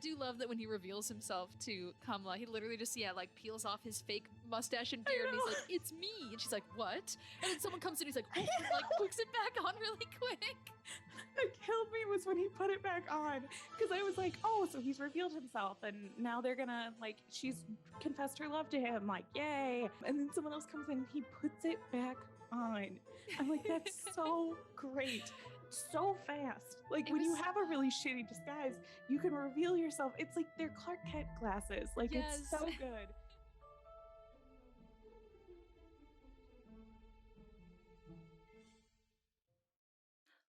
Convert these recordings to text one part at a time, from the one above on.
do love that when he reveals himself to Kamala, he literally just, like, peels off his fake mustache and beard, and he's like, it's me. And she's like, what? And then someone comes in, he's like, oh, and, like, puts it back on really quick. What killed me was when he put it back on, because I was like, oh, so he's revealed himself, and now they're gonna, like, she's confessed her love to him, like, yay. And then someone else comes in, he puts it back on. I'm like, that's so great. So fast. Like, when you have a really shitty disguise, you can reveal yourself. It's like they're Clark Kent glasses. Like, it's so good.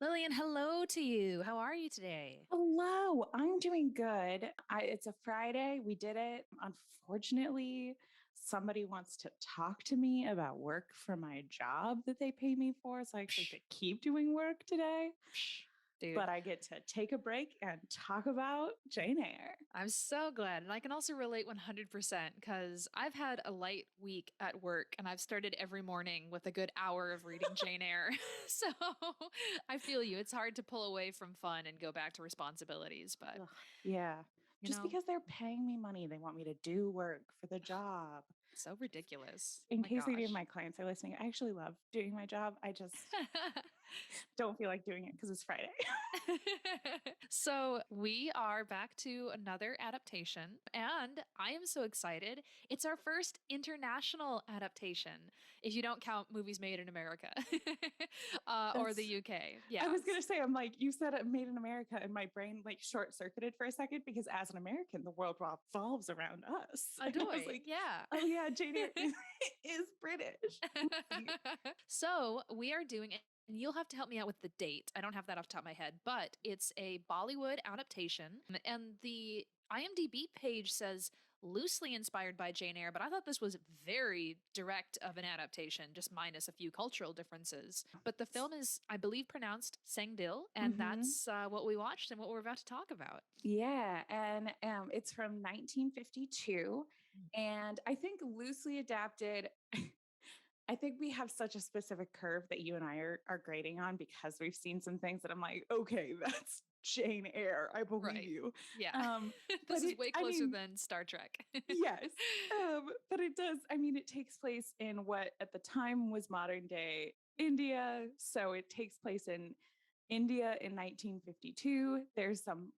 Lillian, hello to you. How are you today? Hello, I'm doing good. It's a Friday. We did it. Unfortunately, somebody wants to talk to me about work for my job that they pay me for. So I actually have to keep doing work today. Dude. But I get to take a break and talk about Jane Eyre. I'm so glad. And I can also relate 100% because I've had a light week at work and I've started every morning with a good hour of reading Jane Eyre. So I feel you. It's hard to pull away from fun and go back to responsibilities. But yeah, just because they're paying me money, they want me to do work for the job. So ridiculous. In case any of my clients are listening, I actually love doing my job. I just don't feel like doing it because it's Friday. So we are back to another adaptation, and I am so excited. It's our first international adaptation, if you don't count movies made in America or the UK. Yeah, I was gonna say, I'm like, you said it made in America, and my brain like short circuited for a second because as an American, the world revolves around us. I was like, yeah. Oh yeah, Jane Eyre is British. So we are doing it. And you'll have to help me out with the date. I don't have that off the top of my head, but it's a Bollywood adaptation. And the IMDb page says loosely inspired by Jane Eyre, but I thought this was very direct of an adaptation, just minus a few cultural differences. But the film is, I believe, pronounced Sangdil, and that's what we watched and what we're about to talk about. Yeah, and it's from 1952, and I think loosely adapted. I think we have such a specific curve that you and I are grading on because we've seen some things that I'm like, okay, that's Jane Eyre. I believe you. Yeah. This is way closer than Star Trek. Yes. But it does. I mean, it takes place in what at the time was modern day India. So it takes place in India in 1952. There's some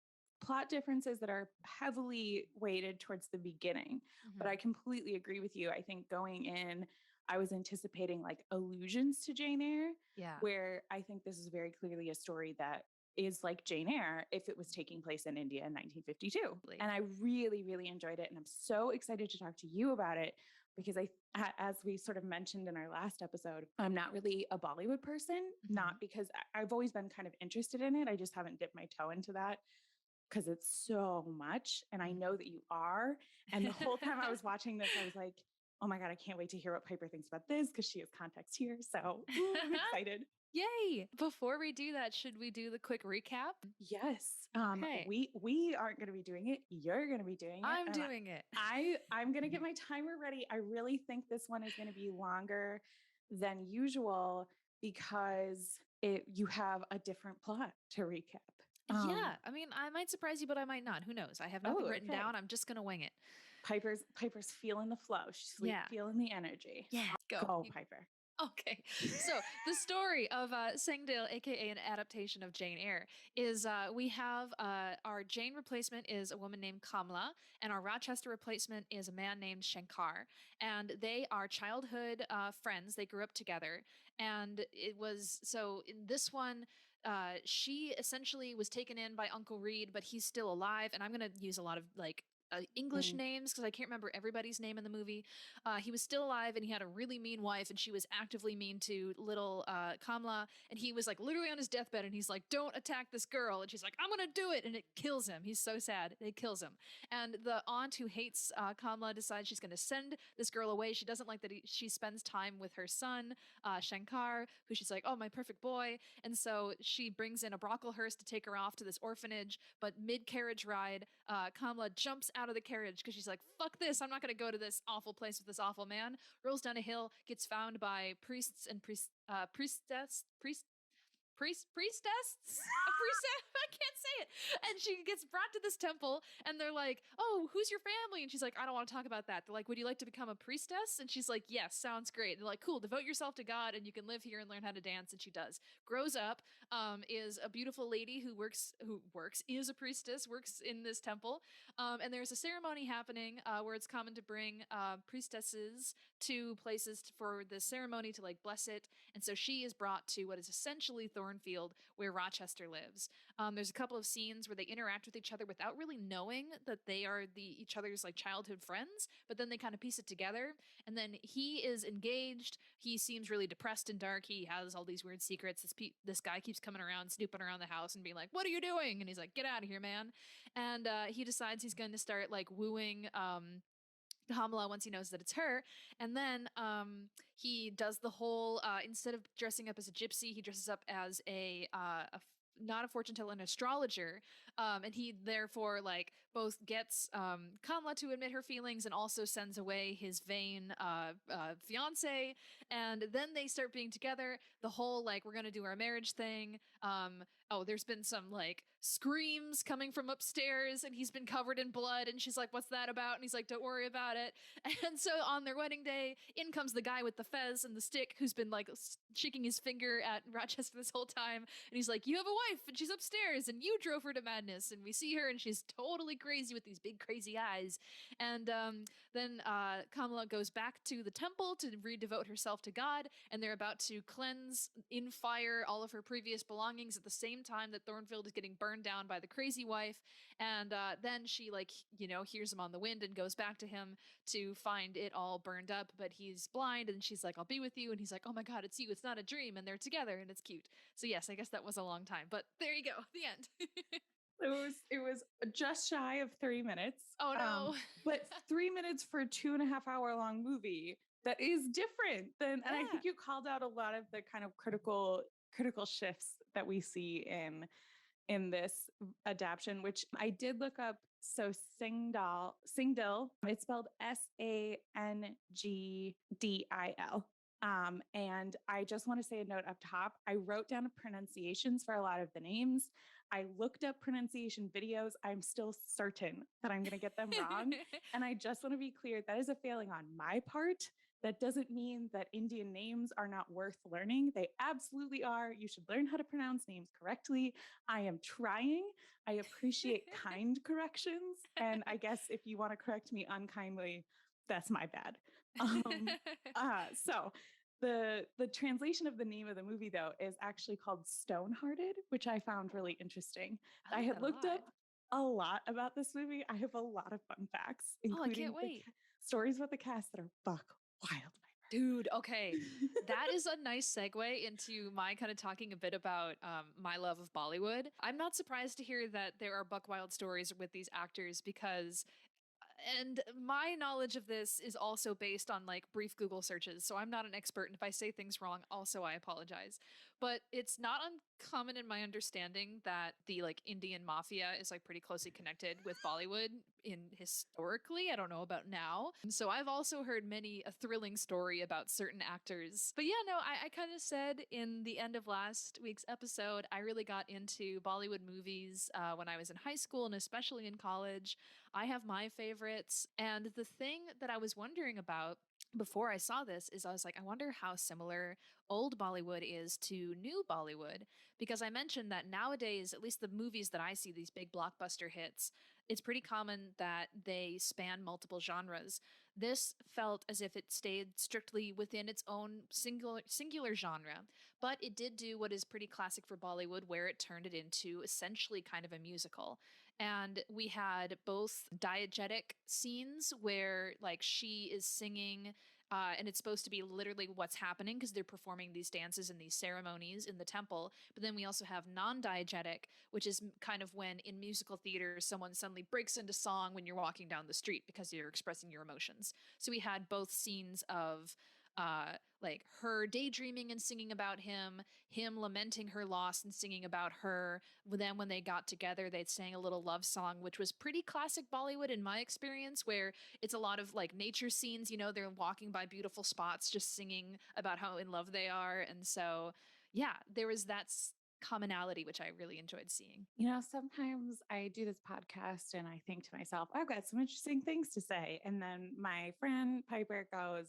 plot differences that are heavily weighted towards the beginning, but I completely agree with you. I think going in, I was anticipating like allusions to Jane Eyre, where I think this is very clearly a story that is like Jane Eyre if it was taking place in India in 1952. And I really, really enjoyed it. And I'm so excited to talk to you about it because as we sort of mentioned in our last episode, I'm not really a Bollywood person, not because I've always been kind of interested in it. I just haven't dipped my toe into that because it's so much. And I know that you are. And the whole time I was watching this, I was like, oh my God, I can't wait to hear what Piper thinks about this because she has context here. So I'm excited. Yay! Before we do that, should we do the quick recap? Yes. Okay. We aren't going to be doing it. You're going to be doing it. I'm doing it. I'm going to get my timer ready. I really think this one is going to be longer than usual because you have a different plot to recap. Yeah, I mean, I might surprise you, but I might not. Who knows? I have nothing written down. I'm just going to wing it. Piper's feeling the flow. She's feeling the energy. Yeah, go Piper. Okay, so the story of Sangdil, aka an adaptation of Jane Eyre, is we have our Jane replacement is a woman named Kamla, and our Rochester replacement is a man named Shankar, and they are childhood friends. They grew up together, and it was so in this one. She essentially was taken in by Uncle Reed, but he's still alive. And I'm going to use a lot of like English names because I can't remember everybody's name in the movie. He was still alive and he had a really mean wife and she was actively mean to little Kamla. And he was like literally on his deathbed and he's like, don't attack this girl. And she's like, I'm going to do it. And it kills him. He's so sad. It kills him. And the aunt who hates Kamla decides she's going to send this girl away. She doesn't like that she spends time with her son, Shankar, who she's like, oh, my perfect boy. And so she brings in a Brocklehurst to take her off to this orphanage. But mid-carriage ride, Kamla jumps out of the carriage because she's like, fuck this, I'm not going to go to this awful place with this awful man. Rolls down a hill, gets found by priests and priestess, a priestess. I can't say it. And she gets brought to this temple, and they're like, "Oh, who's your family?" And she's like, "I don't want to talk about that." They're like, "Would you like to become a priestess?" And she's like, "Yes, sounds great." They're like, "Cool, devote yourself to God, and you can live here and learn how to dance." And she does. Grows up, is a beautiful lady who is a priestess, works in this temple. And there's a ceremony happening where it's common to bring priestesses to places for the ceremony to like bless it. And so she is brought to what is essentially Thornfield, where Rochester lives. There's a couple of scenes where they interact with each other without really knowing that they are each other's like childhood friends, but then they kind of piece it together. And then he is engaged. He seems really depressed and dark. He has all these weird secrets. This guy keeps coming around, snooping around the house, and being like, "What are you doing?" And he's like, "Get out of here, man." And he decides he's going to start like wooing Kamala once he knows that it's her. And then he does the whole instead of dressing up as a gypsy, he dresses up as not a fortune teller, an astrologer. And he therefore like both gets Kamala to admit her feelings and also sends away his vain fiance. And then they start being together. The whole like, we're gonna do our marriage thing. Oh, there's been some like screams coming from upstairs, and he's been covered in blood. And she's like, "What's that about?" And he's like, "Don't worry about it." And so on their wedding day, in comes the guy with the fez and the stick who's been like shaking his finger at Rochester this whole time. And he's like, "You have a wife, and she's upstairs, and you drove her to madness." And we see her, and she's totally crazy with these big, crazy eyes. And then Kamala goes back to the temple to redevote herself to God, and they're about to cleanse in fire all of her previous belongings at the same time that Thornfield is getting burned down by the crazy wife. And then she, like, hears him on the wind and goes back to him to find it all burned up, but he's blind. And she's like, "I'll be with you." And he's like, "Oh my God, it's you. It's not a dream." And they're together, and it's cute. So, yes, I guess that was a long time, but there you go. The end. It was just shy of 3 minutes. Oh no. But 3 minutes for a 2.5 hour long movie that is different than, and I Yeah. think you called out a lot of the kind of critical shifts that we see in this adaptation, which I did look up. So Sangdil, it's spelled Sangdil. And I just want to say a note up top. I wrote down pronunciations for a lot of the names. I looked up pronunciation videos. I'm still certain that I'm going to get them wrong. And I just want to be clear, that is a failing on my part. That doesn't mean that Indian names are not worth learning. They absolutely are. You should learn how to pronounce names correctly. I am trying. I appreciate kind corrections. And I guess if you want to correct me unkindly, that's my bad. So the translation of the name of the movie, though, is actually called Stonehearted, which I found really interesting. I I like had that a looked lot. up a lot about this movie. I have a lot of fun facts, Oh, I can't including wait. stories about the cast that are buck wild. Dude, okay. That is a nice segue into my kind of talking a bit about my love of Bollywood. I'm not surprised to hear that there are buck wild stories with these actors because and my knowledge of this is also based on like brief Google searches. So I'm not an expert. And if I say things wrong, also I apologize. But it's not uncommon in my understanding that the like Indian mafia is like pretty closely connected with Bollywood in historically. I don't know about now. And so I've also heard many a thrilling story about certain actors. But yeah, no, I kind of said in the end of last week's episode, I really got into Bollywood movies when I was in high school and especially in college. I have my favorites. And the thing that I was wondering about before I saw this is I was like, I wonder how similar old Bollywood is to new Bollywood. Because I mentioned that nowadays, at least the movies that I see, these big blockbuster hits, it's pretty common that they span multiple genres. This felt as if it stayed strictly within its own singular genre, but it did do what is pretty classic for Bollywood, where it turned it into essentially kind of a musical. And we had both diegetic scenes where like she is singing and it's supposed to be literally what's happening because they're performing these dances and these ceremonies in the temple. But then we also have non-diegetic, which is kind of when in musical theater someone suddenly breaks into song when you're walking down the street because you're expressing your emotions. So we had both scenes of like her daydreaming and singing about him lamenting her loss and singing about her. Then when they got together, they'd sang a little love song, which was pretty classic Bollywood in my experience, where it's a lot of like nature scenes, they're walking by beautiful spots, just singing about how in love they are. And so, yeah, there was commonality, which I really enjoyed seeing. Sometimes I do this podcast and I think to myself, I've got some interesting things to say. And then my friend Piper goes,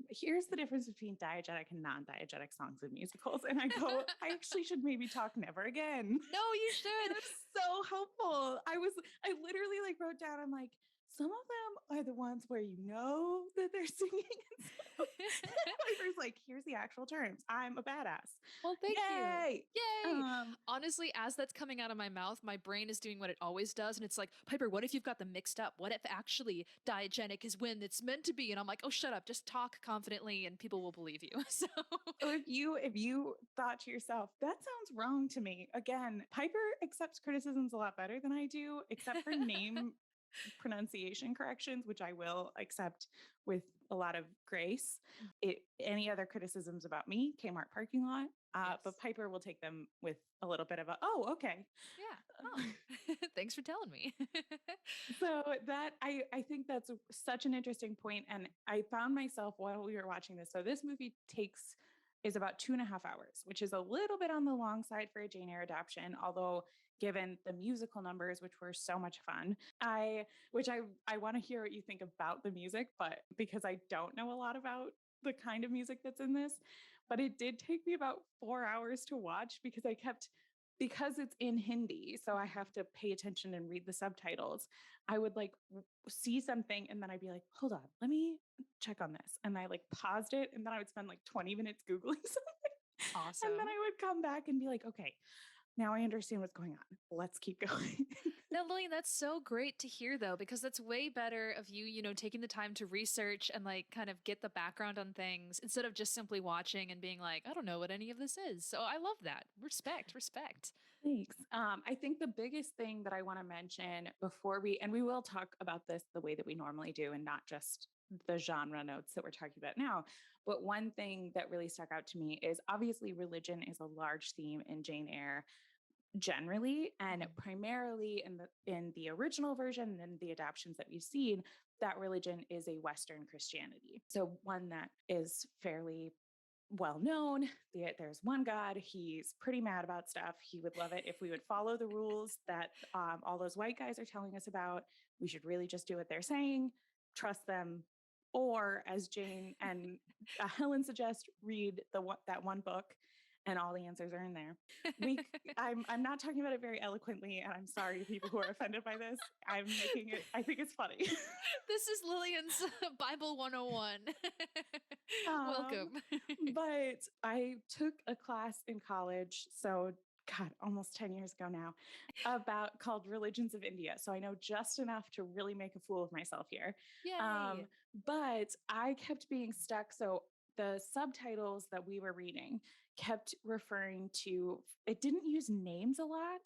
here's the difference between diegetic and non-diegetic songs in musicals. And I go, I actually should maybe talk never again. No, you It should. was so helpful. I literally like wrote down, I'm like, some of them are the ones where you know that they're singing. And so Piper's like, here's the actual terms. I'm a badass. Well, thank you. Yay. Yay! Um, Honestly, as that's coming out of my mouth, my brain is doing what it always does. And it's like, Piper, what if you've got them mixed up? What if actually diagenic is when it's meant to be? And I'm like, oh, shut up. Just talk confidently and people will believe you. So, or if you thought to yourself, that sounds wrong to me. Again, Piper accepts criticisms a lot better than I do, except for name pronunciation corrections, which I will accept with a lot of grace. Any other criticisms about me, Kmart parking lot, yes. but Piper will take them with a little bit of a, oh, okay. Yeah. Oh, thanks for telling me. So that I think that's such an interesting point. And I found myself while we were watching this. So this movie is about 2.5 hours, which is a little bit on the long side for a Jane Eyre adaptation, although given the musical numbers, which were so much fun, I want to hear what you think about the music, but because I don't know a lot about the kind of music that's in this, but it did take me about 4 hours to watch because it's in Hindi, so I have to pay attention and read the subtitles. I would like see something and then I'd be like, hold on, let me check on this. And I like paused it and then I would spend like 20 minutes Googling something. Awesome. And then I would come back and be like, okay, now I understand what's going on. Let's keep going. Now, Lillian, that's so great to hear, though, because that's way better of you, taking the time to research and like kind of get the background on things instead of just simply watching and being like, I don't know what any of this is. So I love that. Respect, respect. Thanks. I think the biggest thing that I want to mention and we will talk about this the way that we normally do and not just the genre notes that we're talking about now. But one thing that really stuck out to me is obviously religion is a large theme in Jane Eyre generally, and primarily in the original version and the adaptations that we've seen, that religion is a Western Christianity. So one that is fairly well known. There's one God. He's pretty mad about stuff. He would love it if we would follow the rules that all those white guys are telling us about. We should really just do what they're saying, trust them, or as Jane and Helen suggest, read that one book, and all the answers are in there. I'm not talking about it very eloquently, and I'm sorry to people who are offended by this. I'm making it. I think it's funny. This is Lillian's Bible 101. Welcome. But I took a class in college, so God, almost 10 years ago now, called Religions of India. So I know just enough to really make a fool of myself here. Yay. But I kept being stuck. So the subtitles that we were reading kept referring to, it didn't use names a lot,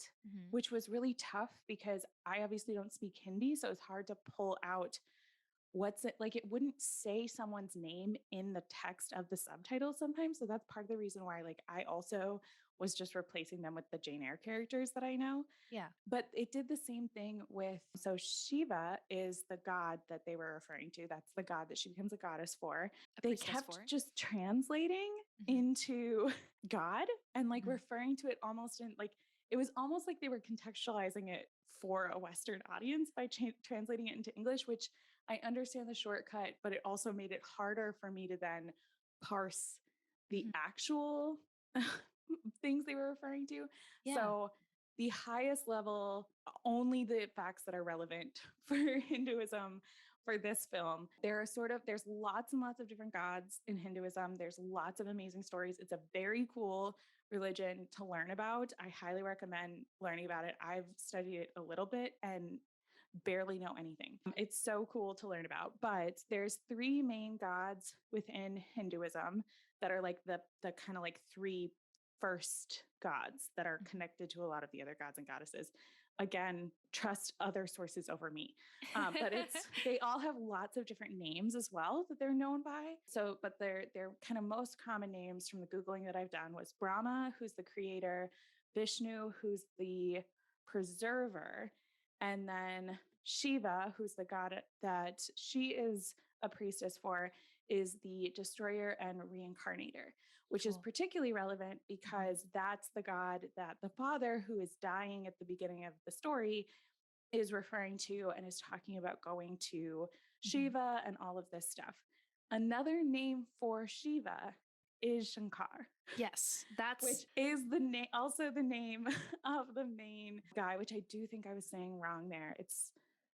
which was really tough because I obviously don't speak Hindi. So it's hard to pull out what's it like. It wouldn't say someone's name in the text of the subtitles sometimes. So that's part of the reason why like I also was just replacing them with the Jane Eyre characters that I know. Yeah. But it did the same thing so Shiva is the god that they were referring to. That's the god that she becomes a goddess for. They kept just translating into God and like referring to it almost in like, it was almost like they were contextualizing it for a Western audience by translating it into English, which I understand the shortcut, but it also made it harder for me to then parse the actual things they were referring to. Yeah. So the highest level, only the facts that are relevant for Hinduism for this film. There's lots and lots of different gods in Hinduism. There's lots of amazing stories. It's a very cool religion to learn about. I highly recommend learning about it. I've studied it a little bit and barely know anything. It's so cool to learn about, but there's three main gods within Hinduism that are like the kind of like three first gods that are connected to a lot of the other gods and goddesses. Again, trust other sources over me. But they all have lots of different names as well that they're known by. So, but their kind of most common names from the Googling that I've done was Brahma, who's the creator, Vishnu, who's the preserver, and then Shiva, who's the god that she is a priestess for, is the destroyer and reincarnator, which is Cool. particularly relevant Mhm. because that's the god that the father, who is dying at the beginning of the story, is referring to and is talking about going to Mhm. Shiva and all of this stuff. Another name for Shiva is Shankar, Yes, which that's is the name, also the name of the main guy, which I do think I was saying wrong there. It's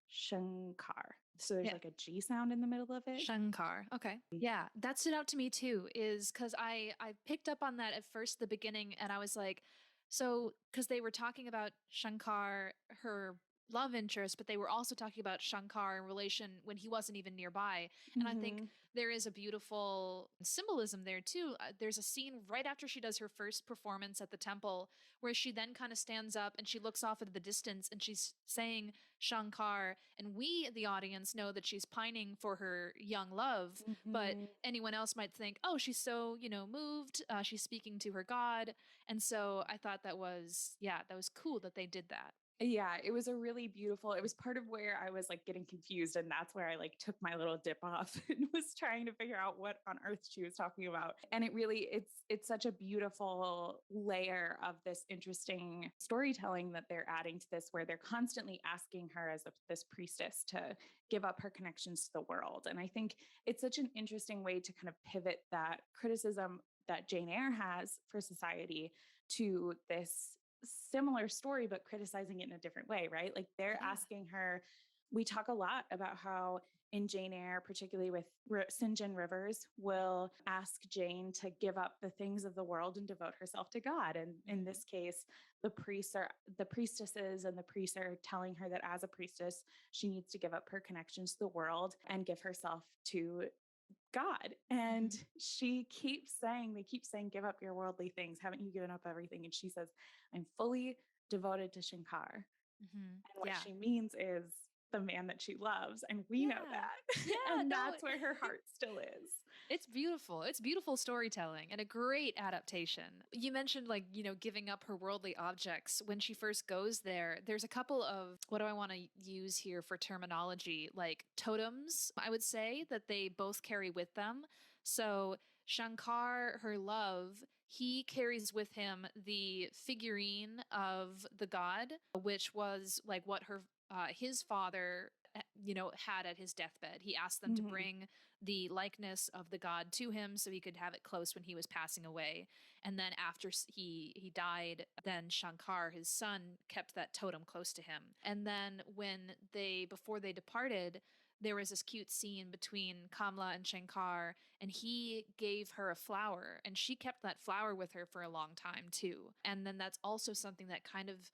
Shankar. So there's yeah. like a G sound in the middle of it. Shankar. Okay. Yeah, that stood out to me too, is because I picked up on that at first, the beginning, and I was like, so because they were talking about Shankar, her love interest, but they were also talking about Shankar in relation when he wasn't even nearby. And I think Hmm. there is a beautiful symbolism there too. There's a scene right after she does her first performance at the temple where she then kind of stands up and she looks off at the distance and she's saying Shankar, and we, the audience, know that she's pining for her young love, but Hmm. anyone else might think, oh, she's so, moved. She's speaking to her God. And so I thought that was, yeah, that was cool that they did that. Yeah, it was a really beautiful, it was part of where I was like getting confused. And that's where I like took my little dip off and was trying to figure out what on earth she was talking about. And it really, it's such a beautiful layer of this interesting storytelling that they're adding to this, where they're constantly asking her as this priestess to give up her connections to the world. And I think it's such an interesting way to kind of pivot that criticism that Jane Eyre has for society to this similar story, but criticizing it in a different way, right? Like they're Yeah. asking her, we talk a lot about how in Jane Eyre, particularly with St. John Rivers, will ask Jane to give up the things of the world and devote herself to God. And in Mhm. this case, the priestesses and the priests are telling her that as a priestess, she needs to give up her connections to the world and give herself to God. And Mhm. they keep saying, give up your worldly things. Haven't you given up everything? And she says, I'm fully devoted to Shankar. Mhm. And what Yeah. she means is the man that she loves. And we know Yeah. that. Yeah. And No, that's where her heart still is. it's beautiful. It's beautiful storytelling and a great adaptation. You mentioned, like, giving up her worldly objects. When she first goes there, there's a couple of, what do I want to use here for terminology? Like totems, I would say, that they both carry with them. So Shankar, her love, he carries with him the figurine of the god, which was like what his father had at his deathbed. He asked them to Mhm. bring the likeness of the god to him so he could have it close when he was passing away. And then after he died, then Shankar, his son, kept that totem close to him. And then before they departed, there was this cute scene between Kamla and Shankar, and he gave her a flower, and she kept that flower with her for a long time too. And then that's also something that kind of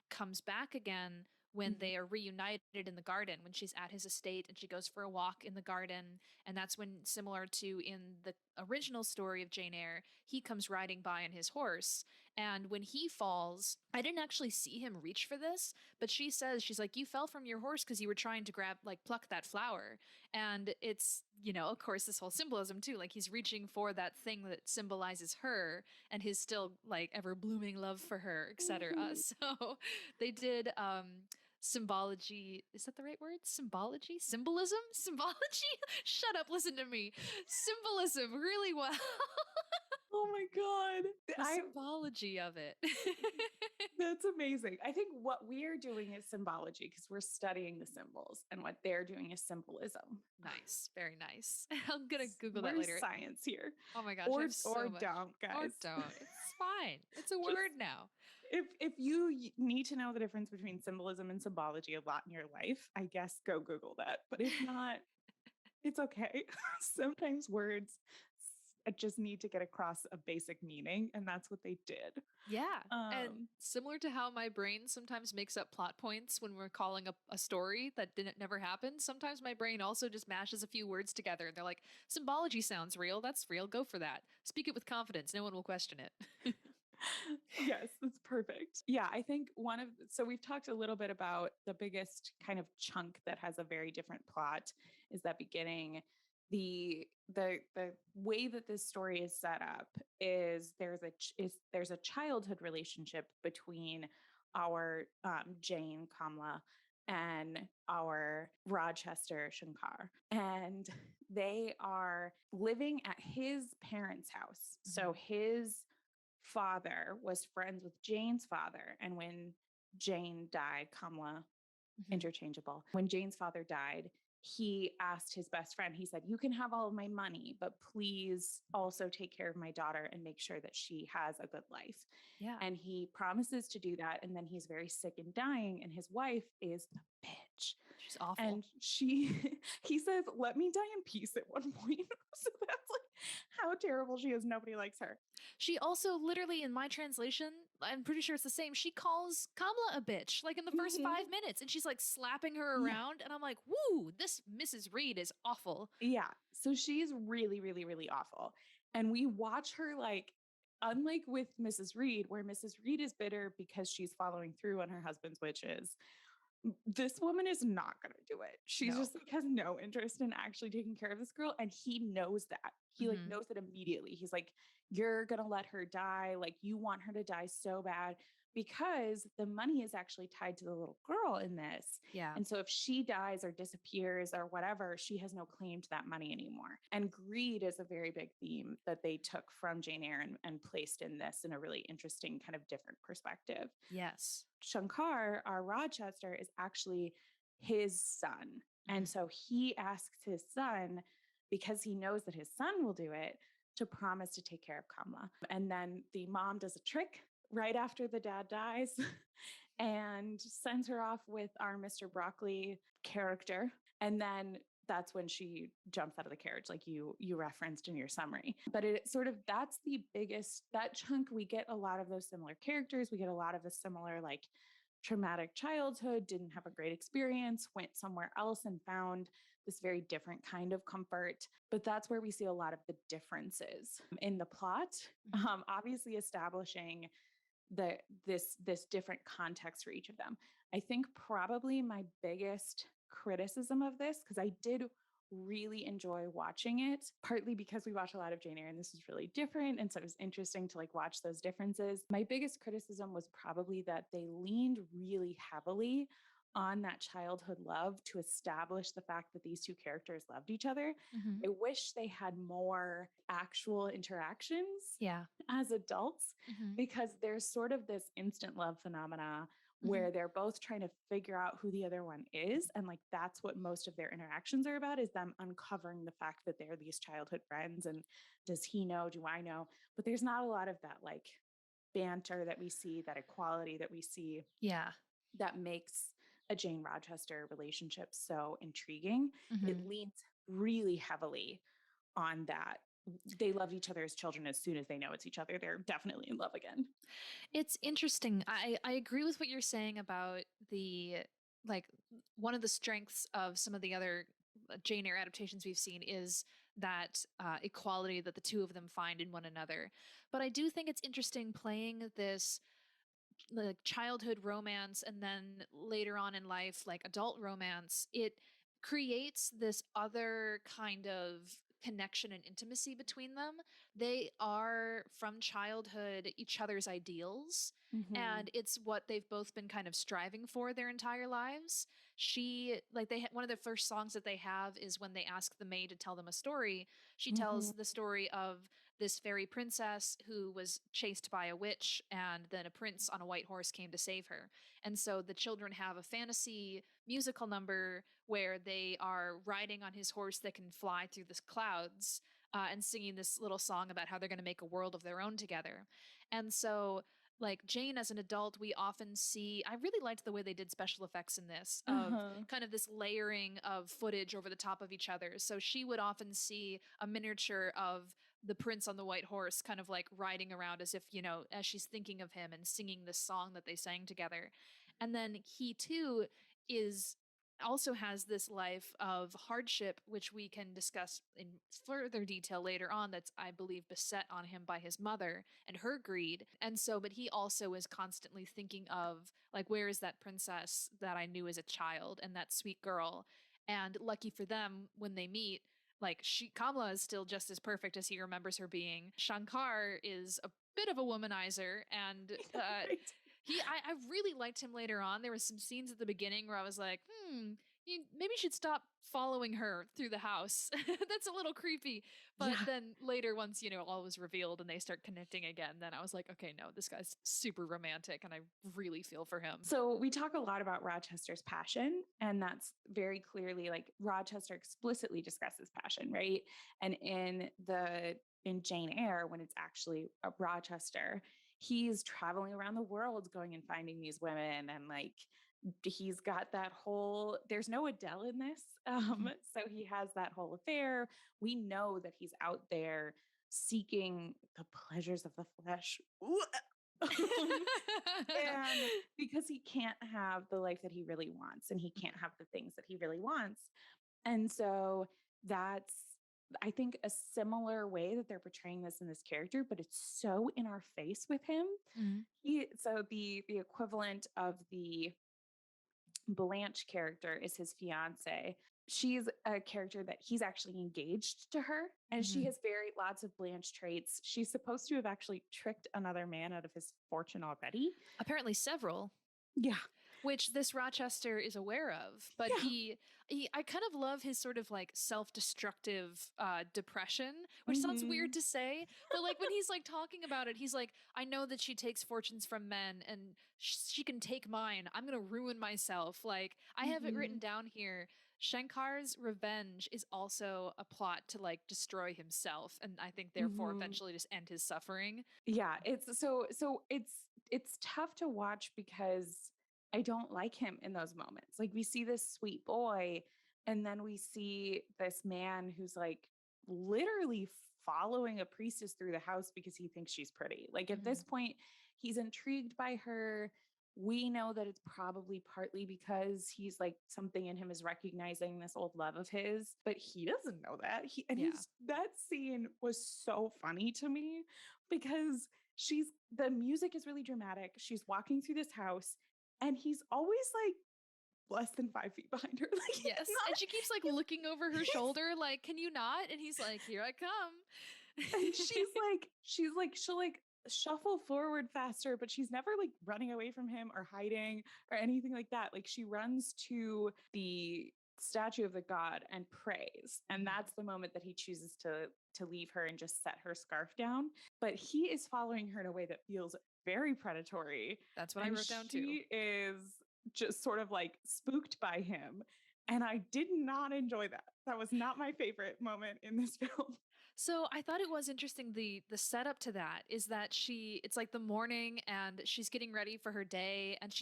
comes back again when Mhm. they are reunited in the garden, when she's at his estate and she goes for a walk in the garden. And that's when, similar to in the original story of Jane Eyre, he comes riding by on his horse. And when he falls, I didn't actually see him reach for this, but she's like, you fell from your horse because you were trying to pluck that flower. And it's, of course, this whole symbolism too. Like he's reaching for that thing that symbolizes her and his still like ever blooming love for her, etc. Mhm. So they did symbology. Is that the right word? Symbology? Symbolism? Symbology? Shut up, listen to me. Symbolism really well. Oh my God. The symbology of it. That's amazing. I think what we are doing is symbology because we're studying the symbols, and what they're doing is symbolism. Nice. Very nice. I'm gonna Google that We're later. science here. Oh my gosh, I have Or so much. don't, Or guys. don't. It's fine. It's a Just word now. if you need to know the difference between symbolism and symbology a lot in your life, I guess go Google that. But if not, it's okay. Sometimes words just need to get across a basic meaning, and that's what they did. Yeah. And Um, similar to how my brain sometimes makes up plot points when we're calling a story that didn't never happen, sometimes my brain also just mashes a few words together and they're like, symbology sounds real. That's real. Go for that. Speak it with confidence. No one will question it. yes, that's perfect. Yeah, I think so we've talked a little bit about the biggest kind of chunk that has a very different plot is that beginning. The way that this story is set up is there's a childhood relationship between our Jane Kamla and our Rochester Shankar. And they are living at his parents' house. So his father was friends with Jane's father. And when Jane died, Kamala, Mhm. interchangeable. When Jane's father died, he asked his best friend, he said, "You can have all of my money, but please also take care of my daughter and make sure that she has a good life." Yeah. And he promises to do that. And then he's very sick and dying. And his wife is a bitch. She's awful. And he says, "Let me die in peace" at one point. So that's like how terrible she is. Nobody likes her. She also literally, in my translation, I'm pretty sure it's the same. She calls Kamala a bitch, like in the first Mhm. 5 minutes, and she's like slapping her Yeah. around. And I'm like, woo, this Mrs. Reed is awful. Yeah. So she's really, really, really awful. And we watch her like, unlike with Mrs. Reed, where Mrs. Reed is bitter because she's following through on her husband's wishes. This woman is not going to do it. She's No. just like has no interest in actually taking care of this girl. And he knows that. He like Hmm. knows it immediately. He's like, "You're going to let her die. Like, you want her to die so bad because the money is actually tied to the little girl in this. Yeah. And so if she dies or disappears or whatever, she has no claim to that money anymore." And greed is a very big theme that they took from Jane Eyre and placed in this in a really interesting kind of different perspective. Yes. Shankar, our Rochester, is actually his son. And Hmm. so he asks his son, because he knows that his son will do it, to promise to take care of Kamala. And then the mom does a trick right after the dad dies and sends her off with our Mr. Broccoli character. And then that's when she jumps out of the carriage, like you referenced in your summary. But it sort of, that's the biggest, that chunk, we get a lot of those similar characters. We get a lot of the similar like traumatic childhood, didn't have a great experience, went somewhere else and found this very different kind of comfort. But that's where we see a lot of the differences in the plot, Hmm. obviously establishing the this different context for each of them. I think probably my biggest criticism of this, because I did really enjoy watching it, partly because we watch a lot of Jane Eyre and this is really different. And so it was interesting to like watch those differences. My biggest criticism was probably that they leaned really heavily on that childhood love to establish the fact that these two characters loved each other. Hmm. I wish they had more actual interactions Yeah. as adults, Hmm. because there's sort of this instant love phenomena Hmm. where they're both trying to figure out who the other one is, and like that's what most of their interactions are about, is them uncovering the fact that they're these childhood friends. And does he know, do I know? But there's not a lot of that like banter that we see, that equality that we see, Yeah. that makes a Jane Rochester relationship so intriguing. It Hmm. leans really heavily on that. They love each other as children. As soon as they know it's each other, they're definitely in love again. It's interesting. I agree with what you're saying about the like one of the strengths of some of the other Jane Eyre adaptations we've seen is that equality that the two of them find in one another. But I do think it's interesting playing this like childhood romance and then later on in life like adult romance. It creates this other kind of connection and intimacy between them. They are from childhood each other's ideals, Mhm. and it's what they've both been kind of striving for their entire lives. She like one of the first songs that they have is when they ask the maid to tell them a story. She Mhm. tells the story of this fairy princess who was chased by a witch, and then a prince on a white horse came to save her. And so the children have a fantasy musical number where they are riding on his horse that can fly through the clouds, and singing this little song about how they're going to make a world of their own together. And so like Jane as an adult, we often see, I really liked the way they did special effects in this, of Uh-huh. kind of this layering of footage over the top of each other. So she would often see a miniature of the prince on the white horse kind of like riding around as if, as she's thinking of him and singing this song that they sang together. And then he too is also has this life of hardship, which we can discuss in further detail later on, that's, I believe, beset on him by his mother and her greed. And so, but he also is constantly thinking of, like, where is that princess that I knew as a child and that sweet girl? And lucky for them, when they meet, like Kamala is still just as perfect as he remembers her being. Shankar is a bit of a womanizer, and Right. I really liked him later on. There was some scenes at the beginning where I was like, you maybe should stop following her through the house. That's a little creepy. But Yeah. then later, once, all was revealed and they start connecting again, then I was like, okay, no, this guy's super romantic and I really feel for him. So we talk a lot about Rochester's passion, and that's very clearly like Rochester explicitly discusses passion, right? And in Jane Eyre, when it's actually a Rochester, he's traveling around the world going and finding these women, and like he's got that whole there's no Adele in this. Mhm. So he has that whole affair. We know that he's out there seeking the pleasures of the flesh. And because he can't have the life that he really wants and he can't have the things that he really wants. And so that's, I think, a similar way that they're portraying this in this character, but it's so in our face with him. Mhm. The equivalent of the Blanche character is his fiance. She's a character that he's actually engaged to her, and she Mhm. has very lots of Blanche traits. She's supposed to have actually tricked another man out of his fortune already. Apparently several. Yeah. Which this Rochester is aware of, but Yeah. he I kind of love his sort of like self-destructive depression, which sounds weird Mhm. to say, but like when he's like talking about it, he's like, I know that she takes fortunes from men and she can take mine. I'm going to ruin myself. Like I have it written Mhm. down here. Shankar's revenge is also a plot to like destroy himself and I think therefore Mhm. eventually just end his suffering. Yeah, it's tough to watch because I don't like him in those moments. Like we see this sweet boy and then we see this man who's like literally following a priestess through the house because he thinks she's pretty. Like at this Mhm. point, he's intrigued by her. We know that it's probably partly because he's like something in him is recognizing this old love of his, but he doesn't know that. Yeah. That scene was so funny to me because the music is really dramatic. She's walking through this house and he's always like less than 5 feet behind her. Like he's Yes. And she keeps like looking over her he's shoulder, like, can you not? And he's like, here I come. and she'll like shuffle forward faster, but she's never like running away from him or hiding or anything like that. Like she runs to the statue of the god and prays. And Mhm. that's the moment that he chooses to leave her and just set her scarf down. But he is following her in a way that feels very predatory. That's what I And wrote down too. she is just sort of like spooked by him. And I did not enjoy that. That was not my favorite moment in this film. So I thought it was interesting the setup to that is that it's like the morning and she's getting ready for her day and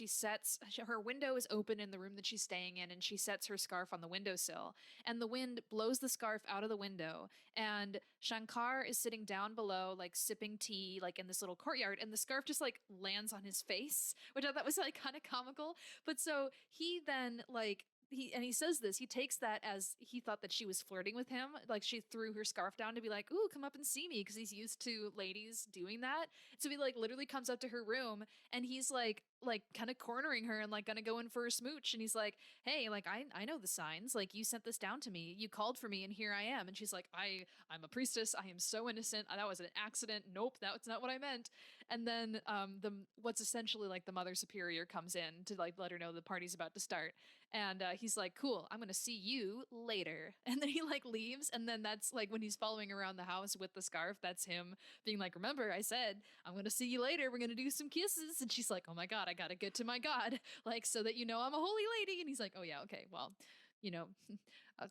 her window is open in the room that she's staying in and she sets her scarf on the windowsill and the wind blows the scarf out of the window and Shankar is sitting down below like sipping tea like in this little courtyard and the scarf just like lands on his face, which I thought was like kind of comical. But so he then like he says this, he takes that as he thought that she was flirting with him, like she threw her scarf down to be like, ooh, come up and see me, because he's used to ladies doing that. So he like literally comes up to her room and he's like kind of cornering her and like gonna go in for a smooch and he's like, hey, like I know the signs, like you sent this down to me, you called for me and here I am. And she's like, I'm a priestess, I am so innocent, that was an accident, nope, that's not what I meant. And then the what's essentially like the mother superior comes in to like let her know the party's about to start and he's like, cool, I'm gonna see you later. And then he like leaves and then that's like when he's following around the house with the scarf, that's him being like, remember I said I'm gonna see you later, we're gonna do some kisses. And she's like, oh my god, I gotta get to my god, like so that I'm a holy lady. And he's like, oh yeah, okay, well, you know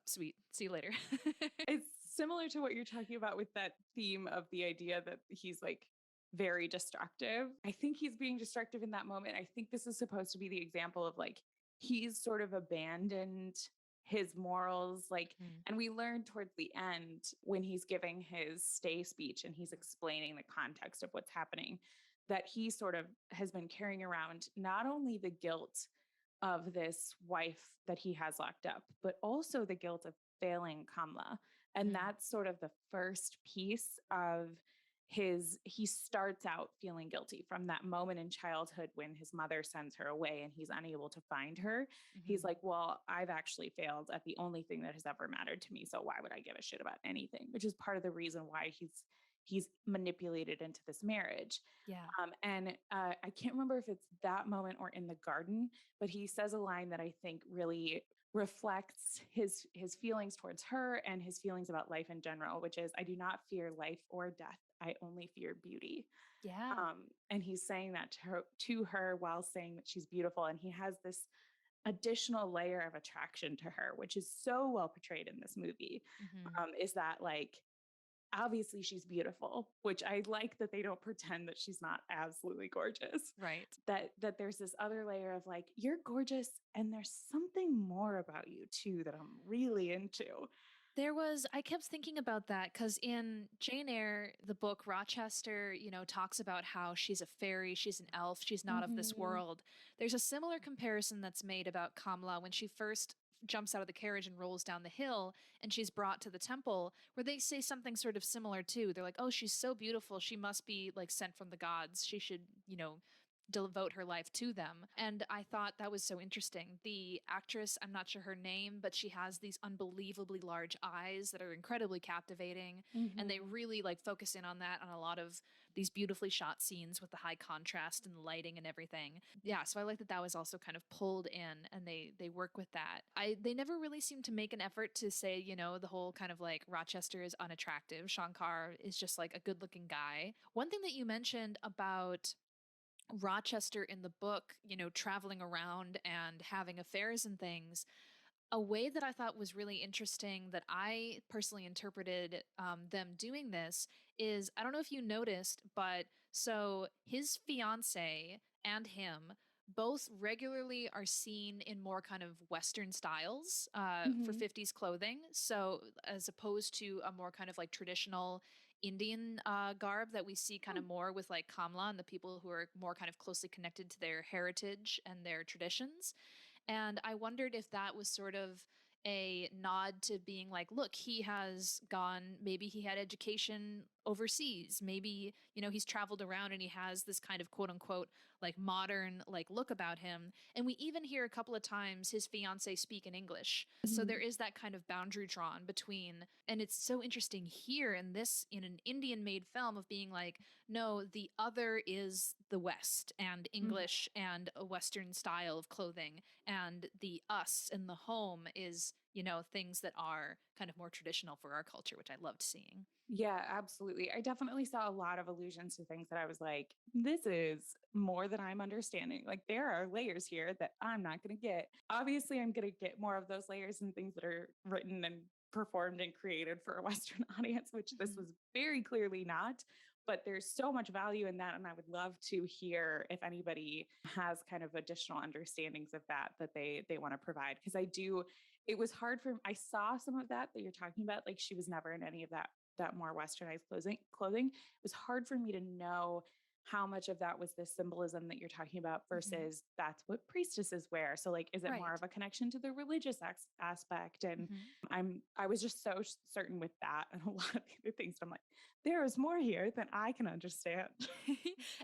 sweet, see you later. It's similar to what you're talking about with that theme of the idea that he's like very destructive. I think he's being destructive in that moment. I think this is supposed to be the example of like he's sort of abandoned his morals like Mm, and we learn towards the end when he's giving his stay speech and he's explaining the context of what's happening that he sort of has been carrying around not only the guilt of this wife that he has locked up, but also the guilt of failing Kamla. And mm, that's sort of the first piece of he starts out feeling guilty from that moment in childhood when his mother sends her away and he's unable to find her. He's mhm. like, well, I've actually failed at the only thing that has ever mattered to me. So why would I give a shit about anything? Which is part of the reason why he's manipulated into this marriage. Yeah. And I can't remember if it's that moment or in the garden, but he says a line that I think really reflects his feelings towards her and his feelings about life in general, which is, I do not fear life or death. I only fear beauty. Yeah. And he's saying that to her while saying that she's beautiful. And he has this additional layer of attraction to her, which is so well portrayed in this movie. Hmm. Is that like, obviously she's beautiful, which I like that they don't pretend that she's not absolutely gorgeous. Right. That there's this other layer of like, you're gorgeous and there's something more about you too that I'm really into. I kept thinking about that because in Jane Eyre, the book, Rochester, talks about how she's a fairy, she's an elf, she's not of this Hmm. world. There's a similar comparison that's made about Kamla when she first jumps out of the carriage and rolls down the hill and she's brought to the temple, where they say something sort of similar too. They're like, oh, she's so beautiful. She must be like sent from the gods. She should, devote her life to them. And I thought that was so interesting. The actress, I'm not sure her name, but she has these unbelievably large eyes that are incredibly captivating. And they Hmm. really like focus in on that on a lot of these beautifully shot scenes with the high contrast and the lighting and everything. Yeah, so I like that that was also kind of pulled in and they work with that. They never really seem to make an effort to say, the whole kind of like Rochester is unattractive. Shankar is just like a good-looking guy. One thing that you mentioned about Rochester in the book, traveling around and having affairs and things, a way that I thought was really interesting that I personally interpreted them doing this is, I don't know if you noticed, but so his fiance and him both regularly are seen in more kind of Western styles for Hmm. 50s clothing. So, as opposed to a more kind of like traditional Indian garb that we see kind of more with like Kamla and the people who are more kind of closely connected to their heritage and their traditions. And I wondered if that was sort of a nod to being like, look, he has gone, maybe he had education overseas. Maybe, he's traveled around and he has this kind of quote unquote like modern like look about him. And we even hear a couple of times his fiance speak in English. So there Hmm. is that kind of boundary drawn between, and it's so interesting here in this, in an Indian made film of being like, no, the other is the West and Hmm. English and a Western style of clothing, and the us and the home is, things that are kind of more traditional for our culture, which I loved seeing. Yeah, absolutely. I definitely saw a lot of allusions to things that I was like, this is more than I'm understanding. Like, there are layers here that I'm not going to get. Obviously, I'm going to get more of those layers and things that are written and performed and created for a Western audience, which this Mhm. was very clearly not. But there's so much value in that. And I would love to hear if anybody has kind of additional understandings of that they want to provide. Because I do, it was hard for, I saw some of that you're talking about. Like, she was never in any of that more westernized clothing. It was hard for me to know how much of that was the symbolism that you're talking about Mhm. versus that's what priestesses wear. So like, is it more Right. of a connection to the religious aspect? And Mhm. I was just so certain with that and a lot of the other things. I'm like, there is more here than I can understand.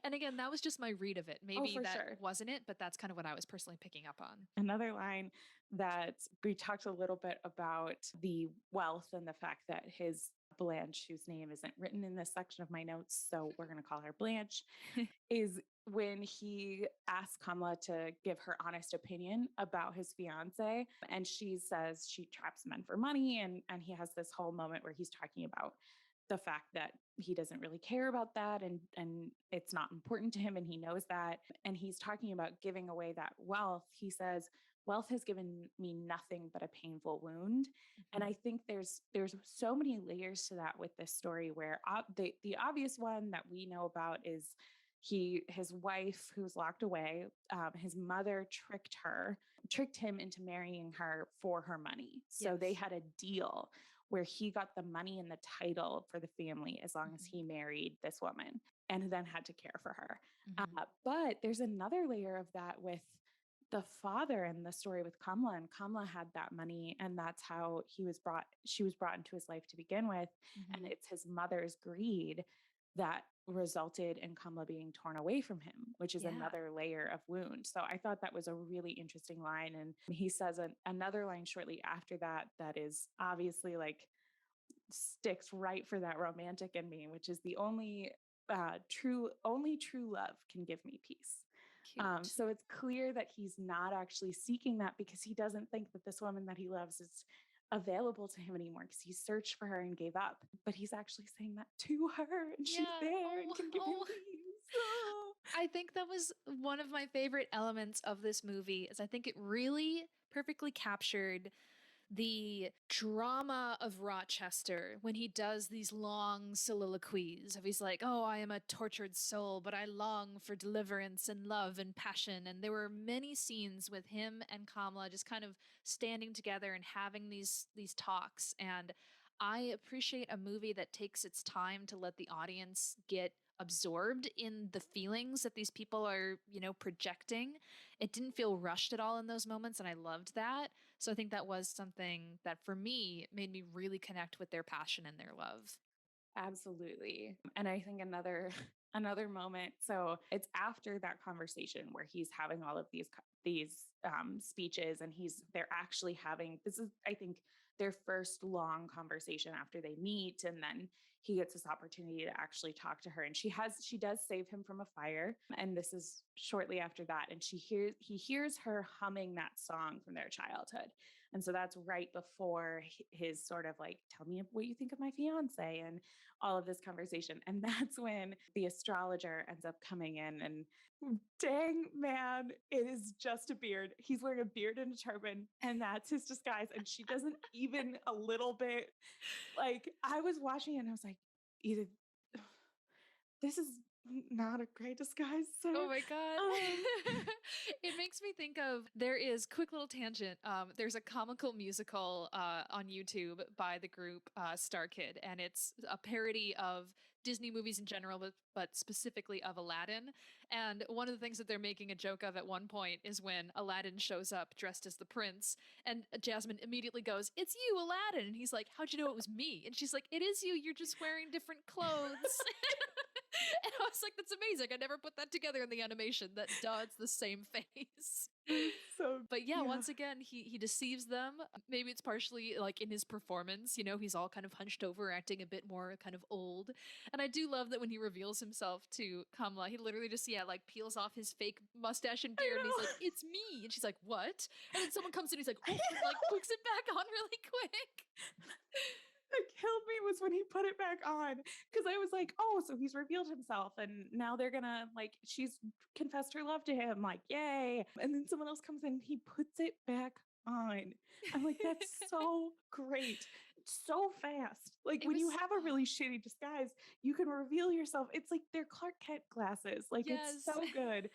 And again, that was just my read of it. Oh, Maybe for that sure. wasn't it, but that's kind of what I was personally picking up on. Another line that we talked a little bit about the wealth and the fact that his Blanche, whose name isn't written in this section of my notes, so we're going to call her Blanche, is when he asks Kamala to give her honest opinion about his fiance. And she says she traps men for money. And he has this whole moment where he's talking about the fact that he doesn't really care about that and it's not important to him and he knows that. And he's talking about giving away that wealth. He says, wealth has given me nothing but a painful wound. And Mhm. I think there's so many layers to that with this story where the obvious one that we know about is his wife who's locked away, his mother tricked him into marrying her for her money. So they Yes. had a deal where he got the money and the title for the family as long as Mhm. he married this woman and then had to care for her. Mhm. But there's another layer of that with the father in the story with Kamla, and Kamla had that money, and that's how she was brought into his life to begin with. And Mhm. it's his mother's greed that resulted in Kamla being torn away from him, which is Yeah. another layer of wound. So I thought that was a really interesting line. And he says another line shortly after that that is obviously like sticks right for that romantic in me, which is the only true love can give me peace. Cute. So it's clear that he's not actually seeking that because he doesn't think that this woman that he loves is available to him anymore because he searched for her and gave up. But he's actually saying that to her and she's Yeah. there and Oh, can give him oh. peace. Oh. I think that was one of my favorite elements of this movie is I think it really perfectly captured the drama of Rochester when he does these long soliloquies of he's like, "Oh, I am a tortured soul, but I long for deliverance and love and passion." And there were many scenes with him and Kamala just kind of standing together and having these talks. And I appreciate a movie that takes its time to let the audience get absorbed in the feelings that these people are, projecting. It didn't feel rushed at all in those moments, and I loved that. So I think that was something that for me made me really connect with their passion and their love. Absolutely. And I think another another moment. So it's after that conversation where he's having all of these speeches, and they're actually having this is I think their first long conversation after they meet, and then he gets this opportunity to actually talk to her, and she does save him from a fire, and this is shortly after that, and he hears her humming that song from their childhood. And so that's right before his sort of like, tell me what you think of my fiance and all of this conversation. And that's when the astrologer ends up coming in, and dang man, it is just a beard. He's wearing a beard and a turban, and that's his disguise. And she doesn't even a little bit like, I was watching it and I was like, either this is not a great disguise, Oh sir. my God. Um, It makes me think of there is quick little tangent. There's a comical musical on YouTube by the group Star Kid, and it's a parody of Disney movies in general, but specifically of Aladdin. And one of the things that they're making a joke of at one point is when Aladdin shows up dressed as the prince, and Jasmine immediately goes, "It's you, Aladdin." And he's like, "How'd you know it was me?" And she's like, "It is you. You're just wearing different clothes." And I was like, that's amazing. I never put that together in the animation. That duh, it's the same face. so But yeah, yeah. once again, he deceives them. Maybe it's partially like in his performance, he's all kind of hunched over, acting a bit more kind of old. And I do love that when he reveals himself to Kamala, he literally just, yeah, like peels off his fake mustache and I beard and he's like, know. "It's me." And she's like, "What?" And then someone comes in, he's like, "Whoop," and like hooks it back on really quick. That killed me was when he put it back on, because I was like, oh, so he's revealed himself and now they're gonna like, she's confessed her love to him, like, yay. And then someone else comes in, he puts it back on. I'm like, that's so great. So fast. Like It when you was, have a really shitty disguise, you can reveal yourself. It's like they're Clark Kent glasses. Like it's yes. so good.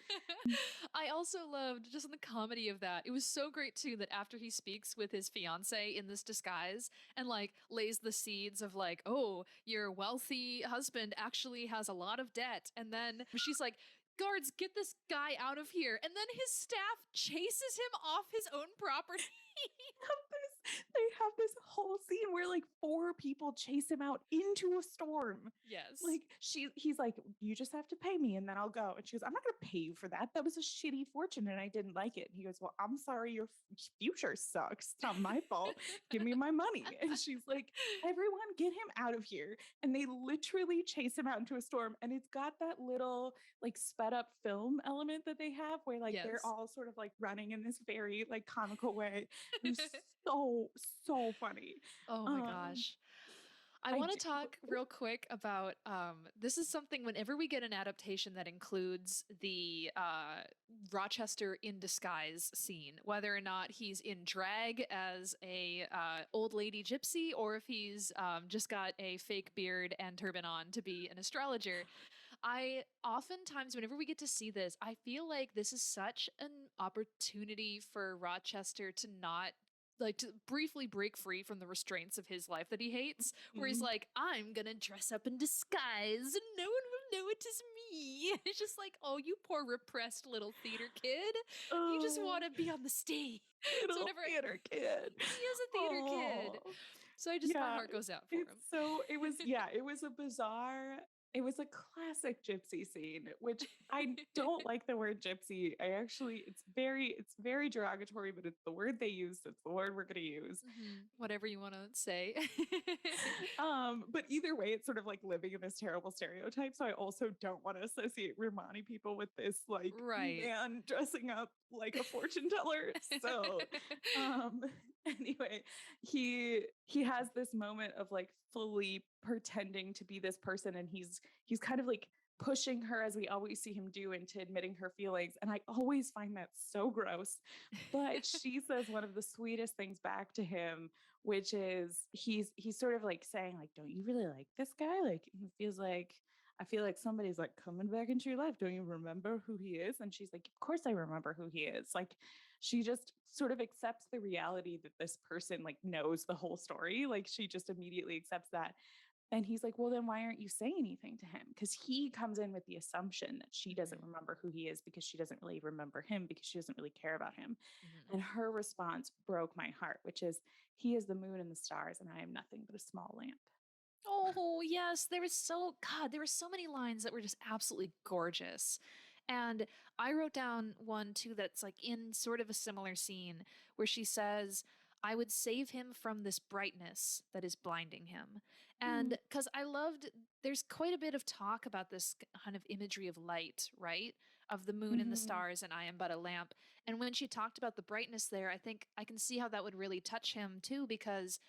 I also loved just the comedy of that. It was so great too that after he speaks with his fiance in this disguise and like lays the seeds of like, "Oh, your wealthy husband actually has a lot of debt." And then she's like, "Guards, get this guy out of here." And then his staff chases him off his own property. They have this whole scene where like four people chase him out into a storm. Yes. Like he's like, you just have to pay me and then I'll go. And she goes, I'm not gonna pay you for that. That was a shitty fortune and I didn't like it. And he goes, well, I'm sorry, your future sucks. It's not my fault. Give me my money. And she's like, everyone get him out of here. And they literally chase him out into a storm. And it's got that little like sped up film element that they have where like they're Yes. all sort of like running in this very like comical way. It was so, so funny. Oh my Um, gosh. I I want do. to talk real quick about this is something whenever we get an adaptation that includes the Rochester in disguise scene, whether or not he's in drag as a old lady gypsy or if he's just got a fake beard and turban on to be an astrologer. I oftentimes, whenever we get to see this, I feel like this is such an opportunity for Rochester to not like to briefly break free from the restraints of his life that he hates, where he's Mhm. like, "I'm gonna dress up in disguise and no one will know it is me." It's just like, oh, you poor repressed little theater kid. You just want Oh, to be on the stage. So little whenever theater kid. he is a theater kid. Oh, So my yeah. heart goes out for It's him. so, it was, yeah, it was a bizarre It was a classic gypsy scene, which I don't like the word gypsy. I actually it's very derogatory, but it's the word they used. It's the word we're gonna use. Whatever you want to say. But either way, it's sort of like living in this terrible stereotype. So I also don't want to associate Romani people with this like Right. man dressing up like a fortune teller. So um anyway, he has this moment of like fully pretending to be this person, and he's kind of like pushing her, as we always see him do, into admitting her feelings, and I always find that so gross. But she says one of the sweetest things back to him, which is he's sort of like saying like, don't you really like this guy? Like he feels like, I feel like somebody's like coming back into your life. Don't you remember who he is? And she's like, of course I remember who he is. Like she just sort of accepts the reality that this person like knows the whole story. Like she just immediately accepts that. And he's like, well, then why aren't you saying anything to him? Because he comes in with the assumption that she doesn't Mhm, remember who he is because she doesn't really remember him because she doesn't really care about him. mhm. And her response broke my heart, which is, he is the moon and the stars, and I am nothing but a small lamp. Oh, yes. There were so many lines that were just absolutely gorgeous. And I wrote down one too that's like in sort of a similar scene where she says, I would save him from this brightness that is blinding him. Mm, And because I loved, there's quite a bit of talk about this kind of imagery of light, right? Of the moon and the mhm, stars, and I am but a lamp. And when she talked about the brightness there, I think I can see how that would really touch him too, because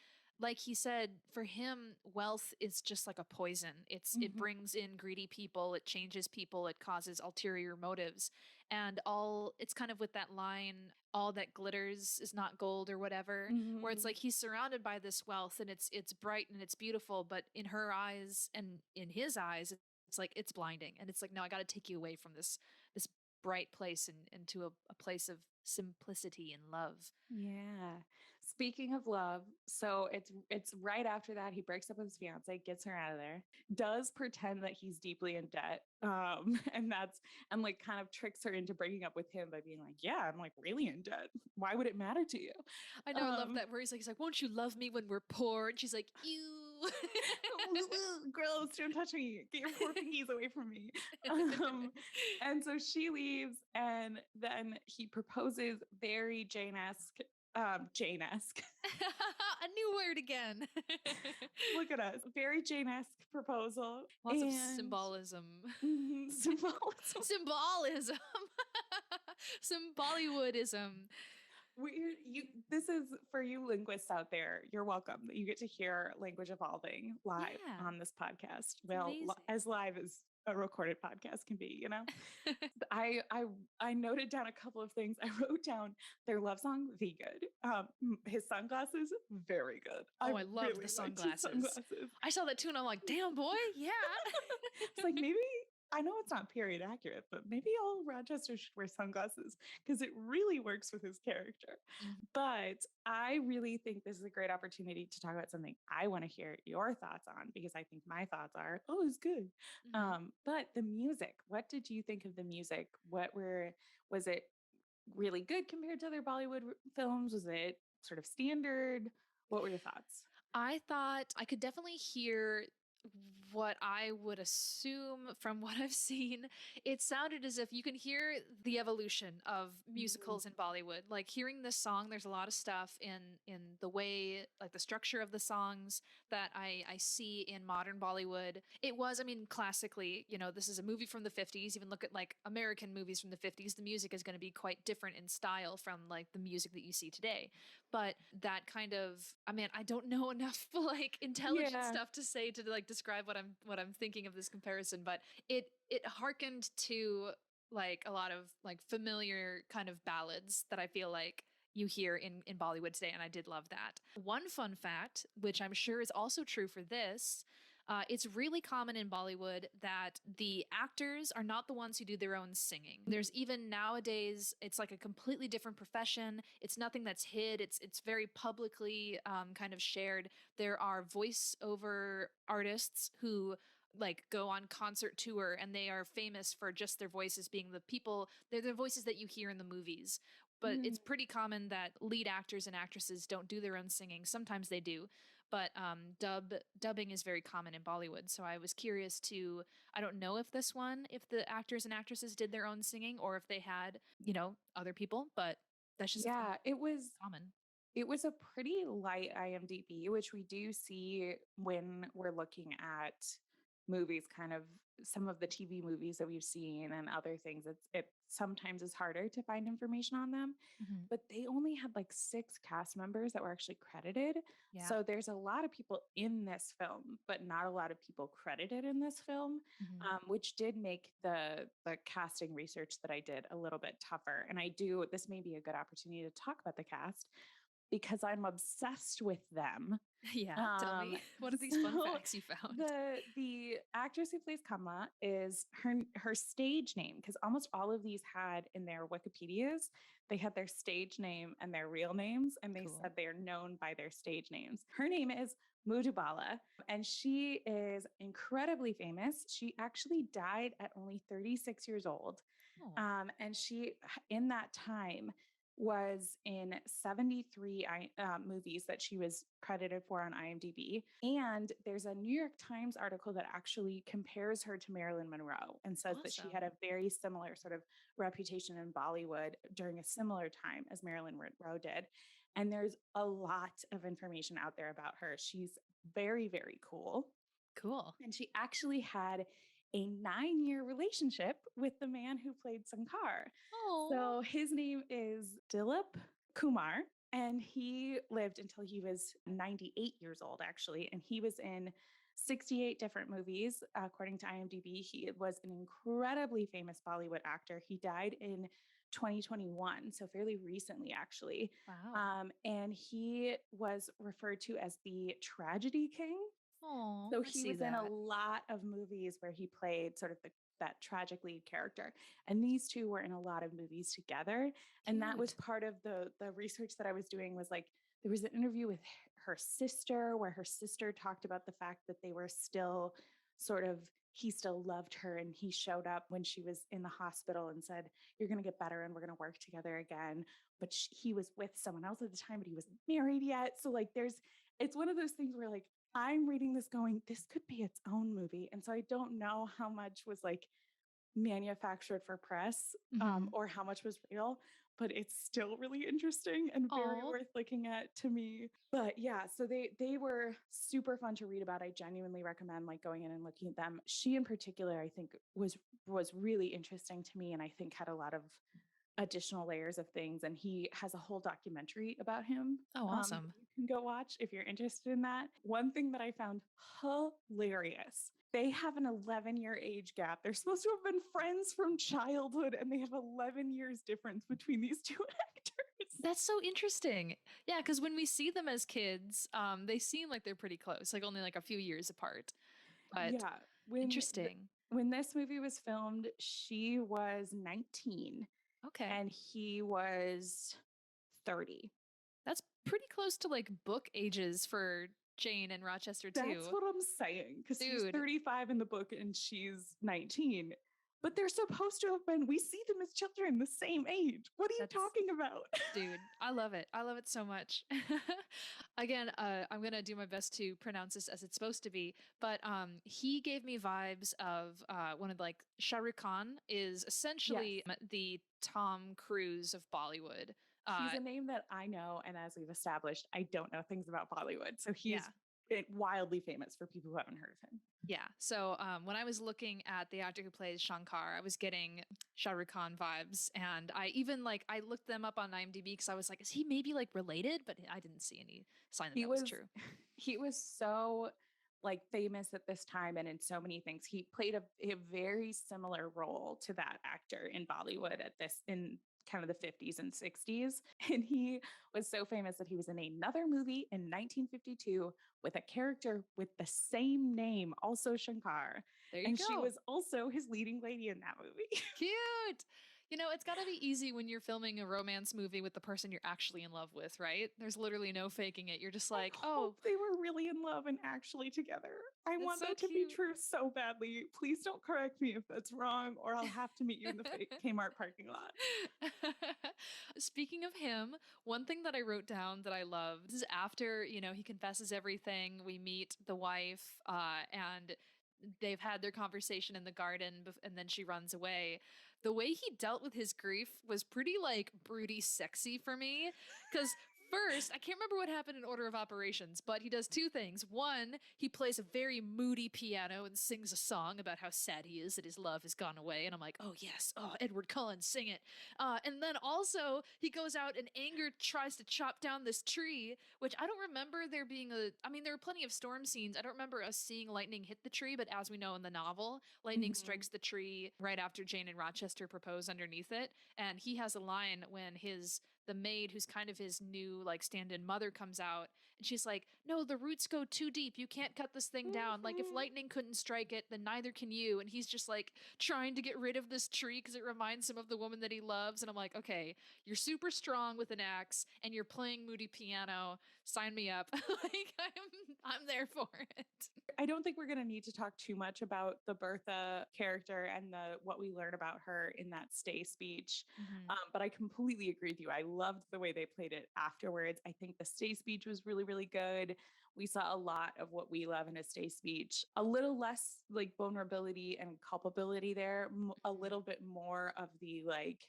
like he said, for him, wealth is just like a poison. It mhm, brings in greedy people, it changes people, it causes ulterior motives. And all it's kind of with that line, all that glitters is not gold or whatever, where it's mhm. like he's surrounded by this wealth and it's bright and it's beautiful, but in her eyes and in his eyes, it's like it's blinding. And it's like, no, I gotta take you away from this bright place and into a place of simplicity and love. Yeah. Speaking of love, so it's right after that he breaks up with his fiance, gets her out of there, does pretend that he's deeply in debt, and that's and like kind of tricks her into breaking up with him by being like, "Yeah, I'm like really in debt. Why would it matter to you?" I know, I love Um, that where he's like, won't you love me when we're poor? And she's like, ew. gross, don't touch me. Get your poor pinkies away from me. Um, and so she leaves, and then he proposes very Jane-esque. Jane-esque. A new word again. Look at us. Very Jane-esque proposal. Lots of And symbolism. symbolism. Symbolism. Some Bollywoodism. We you this is for you linguists out there. You're welcome that you get to hear language evolving live Yeah, on this podcast. it's Well, amazing. as live as a recorded podcast can be, you know. I I I noted down a couple of things. I wrote down their love song, "Be Good." His sunglasses, very good. I Oh, I loved the really liked his sunglasses. sunglasses. I saw that too, and I'm like, damn, boy, yeah. It's like maybe I know it's not period accurate, but maybe all Rochester should wear sunglasses because it really works with his character. Mhm, But I really think this is a great opportunity to talk about something I want to hear your thoughts on, because I think my thoughts are, oh, it's good. mhm. But the music, what did you think of the music? Was it really good compared to other Bollywood films? Was it sort of standard? What were your thoughts? I thought I could definitely hear what I would assume from what I've seen. It sounded as if you can hear the evolution of Mhm, musicals in Bollywood. Like hearing this song, there's a lot of stuff in the way, like the structure of the songs that I see in modern Bollywood. It was, I mean, classically, this is a movie from the 50s. Even look at like American movies from the 50s. The music is going to be quite different in style from like the music that you see today. But that kind of, I mean, I don't know enough like intelligent yeah. stuff to say to like describe what I'm thinking of this comparison, but it harkened to like a lot of like familiar kind of ballads that I feel like you hear in Bollywood today, and I did love that. One fun fact, which I'm sure is also true for this, it's really common in Bollywood that the actors are not the ones who do their own singing. There's even nowadays, it's like a completely different profession. It's nothing that's hid. It's very publicly kind of shared. There are voiceover artists who like go on concert tour, and they are famous for just their voices being they're the voices that you hear in the movies. But Mm, it's pretty common that lead actors and actresses don't do their own singing. Sometimes they do, but dubbing is very common in Bollywood. So I was curious to, I don't know if this one, if the actors and actresses did their own singing or if they had, other people, but that's just a thing Yeah, it was common. it was a pretty light IMDb, which we do see when we're looking at movies, kind of some of the TV movies that we've seen and other things. It sometimes is harder to find information on them, Mhm. but they only had like 6 cast members that were actually credited. Yeah. So there's a lot of people in this film, but not a lot of people credited in this film, Mhm. which did make the casting research that I did a little bit tougher. And I do this may be a good opportunity to talk about the cast because I'm obsessed with them. Yeah, tell Um, me. What are these fun so facts you found? the actress who plays Kamla is her stage name, because almost all of these had in their Wikipedias, they had their stage name and their real names, and they Cool. said they are known by their stage names. Her name is Mudubala, and she is incredibly famous. She actually died at only 36 years old. Oh, And she, in that time, was in 73 movies that she was credited for on IMDb. And there's a New York Times article that actually compares her to Marilyn Monroe and says that she had awesome. a very similar sort of reputation in Bollywood during a similar time as Marilyn Monroe did. And there's a lot of information out there about her. She's very, very cool. Cool. And she actually had a 9-year relationship with the man who played Sankar. Oh, So his name is Dilip Kumar, and he lived until he was 98 years old, actually. And he was in 68 different movies, according to IMDb. He was an incredibly famous Bollywood actor. He died in 2021, so fairly recently, actually. wow. And he was referred to as the tragedy king. Oh, So I he see was in a that. lot of movies where he played sort of that tragic lead character. And these two were in a lot of movies together. And that was Cute. part of the research that I was doing was like there was an interview with her sister where her sister talked about the fact that they were still sort of he still loved her and he showed up when she was in the hospital and said you're going to get better and we're going to work together again, but he was with someone else at the time but he wasn't married yet. So like there's it's one of those things where like I'm reading this going, this could be its own movie. And so I don't know how much was like manufactured for press, Mhm. or how much was real, but it's still really interesting and very Oh, worth looking at to me. But yeah, so they were super fun to read about. I genuinely recommend like going in and looking at them. She in particular, I think was really interesting to me and I think had a lot of additional layers of things. And he has a whole documentary about him oh, that awesome. you can go watch if you're interested in that. One thing that I found hilarious, they have an 11-year age gap. They're supposed to have been friends from childhood, and they have 11 years difference between these two actors. That's so interesting. Yeah, because when we see them as kids, they seem like they're pretty close, like only like a few years apart. But Yeah, when interesting. when this movie was filmed, she was 19 Okay. and he was 30. That's pretty close to like book ages for Jane and Rochester That's too. what I'm saying, because he's Dude, 35 in the book and she's 19. But they're supposed to have been, we see them as children the same age. What are you that's talking about? dude, I love it. I love it so much. Again, I'm gonna do my best to pronounce this as it's supposed to be, but he gave me vibes of one of like Shah Rukh Khan is Yes, essentially the Tom Cruise of Bollywood. he's Uh, a name that I know. And as we've established, I don't know things about Bollywood. So yeah, he's wildly famous for people who haven't heard of him. yeah. So when I was looking at the actor who plays Shankar, I was getting Shah Rukh Khan vibes, and I even like I looked them up on IMDb because I was like, is he maybe like related? But I didn't see any sign that He that was was true. he was so like famous at this time and in so many things. He played a very similar role to that actor in Bollywood at this in kind of the 50s and 60s. And he was so famous that he was in another movie in 1952 with a character with the same name, also Shankar. There you And she go. was also his leading lady in that movie. Cute. You know, it's got to be easy when you're filming a romance movie with the person you're actually in love with, right? There's literally no faking it. You're just I like, hope oh, they were really in love and actually together. I it's want so that to be cute. true so badly. Please don't correct me if that's wrong, or I'll have to meet you in the Kmart parking lot. Speaking of him, one thing that I wrote down that I loved is after, he confesses everything, we meet the wife, and they've had their conversation in the garden, and then she runs away. The way he dealt with his grief was pretty like broody sexy for me. Because first, I can't remember what happened in order of operations, but he does two things. One, he plays a very moody piano and sings a song about how sad he is that his love has gone away. And I'm like, oh, yes. Oh, Edward Cullen, sing it. And then also, he goes out and anger tries to chop down this tree, which I don't remember there being I mean, there were plenty of storm scenes. I don't remember us seeing lightning hit the tree, but as we know in the novel, lightning Mhm. strikes the tree right after Jane and Rochester propose underneath it. And he has a line when the maid who's kind of his new like stand-in mother comes out, and she's like, no, the roots go too deep, you can't cut this thing down, like if Mhm. lightning couldn't strike it, then neither can you. And he's just like trying to get rid of this tree because it reminds him of the woman that he loves. And I'm like, okay, you're super strong with an axe and you're playing moody piano, sign me up. Like I'm there for it. I don't think we're going to need to talk too much about the Bertha character and the what we learn about her in that stay speech. Mm-hmm. But I completely agree with you. I loved the way they played it afterwards. I think the stay speech was really, really good. We saw a lot of what we love in a stay speech. A little less like vulnerability and culpability there, a little bit more of the like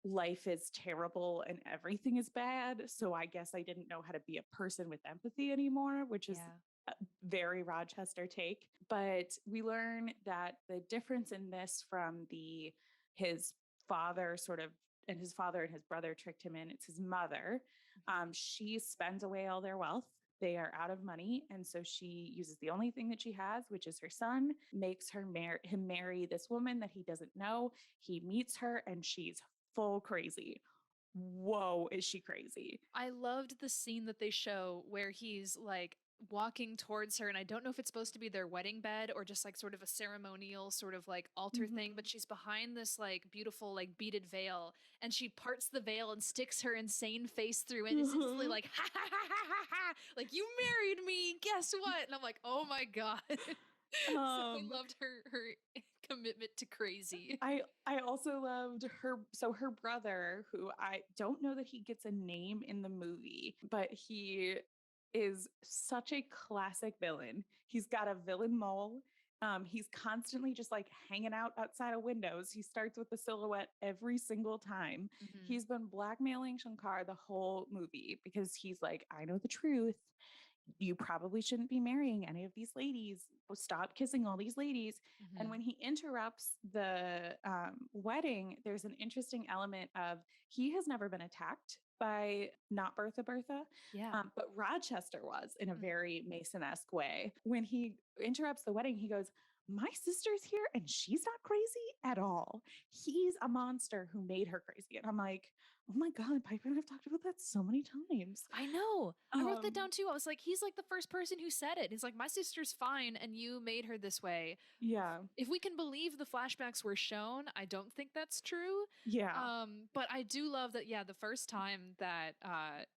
life is terrible and everything is bad. So I guess I didn't know how to be a person with empathy anymore, which is Yeah. a very Rochester take. But we learn that the difference in this from the his father sort of and his father and his brother tricked him in. It's his mother. She spends away all their wealth. They are out of money. And so she uses the only thing that she has, which is her son, makes him marry this woman that he doesn't know. He meets her and she's full crazy. Whoa, is she crazy? I loved the scene that they show where he's like walking towards her, and I don't know if it's supposed to be their wedding bed or just like sort of a ceremonial sort of like altar thing, but Mhm. she's behind this like beautiful like beaded veil, and she parts the veil and sticks her insane face through and is instantly Mhm. like ha ha ha ha ha ha, like you married me, guess what? And I'm like, oh my god. So I Um, loved her commitment to crazy. I also loved her brother, who I don't know that he gets a name in the movie, but he is such a classic villain. He's got a villain mole. He's constantly just like hanging out outside of windows. He starts with the silhouette every single time. Hmm. He's been blackmailing Shankar the whole movie because he's like, I know the truth. You probably shouldn't be marrying any of these ladies. Stop kissing all these ladies. And Hmm. when he interrupts the wedding, there's an interesting element of he has never been attacked by not Bertha, Yeah. but Rochester was in a Mm. very Mason-esque way. When he interrupts the wedding, he goes, my sister's here and she's not crazy at all. He's a monster who made her crazy. And I'm like, oh my God, Piper and I've talked about that so many times. I know. I wrote that Um, down too. I was like, he's like the first person who said it. He's like, my sister's fine and you made her this way. yeah. If we can believe the flashbacks were shown, I don't think that's true. Yeah. But I do love that, yeah, the first time that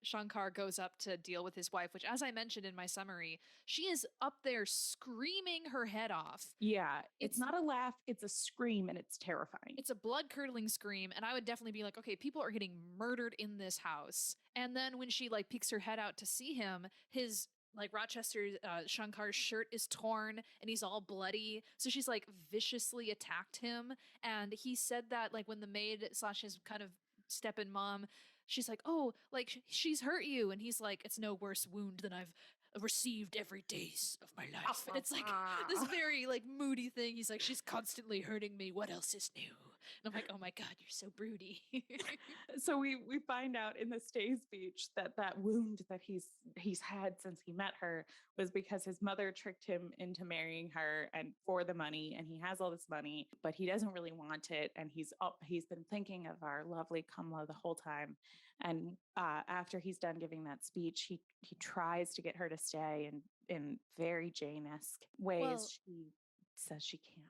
Shankar goes up to deal with his wife, which, as I mentioned in my summary, she is up there screaming her head off. Yeah. It's It's not a laugh, it's a scream and it's terrifying. it's a blood curdling scream, and I would definitely be like, okay, people are getting murdered in this house. And then when she like peeks her head out to see him, his like Rochester Shankar's shirt is torn and he's all bloody. So she's like viciously attacked him, and he said that like when the maid slash his kind of step in mom, she's like, oh, like she's hurt you, and he's like, it's no worse wound than I've received every days of my life. And it's like this very like moody thing. He's like, she's constantly hurting me. What else is new? And I'm like, oh my God, you're so broody. So we find out in the stay speech that that wound that he's had since he met her was because his mother tricked him into marrying her and for the money, and he has all this money but he doesn't really want it, and he's been thinking of our lovely Kamala the whole time. And after he's done giving that speech, he tries to get her to stay in very Jane-esque ways. Well, She says she can't.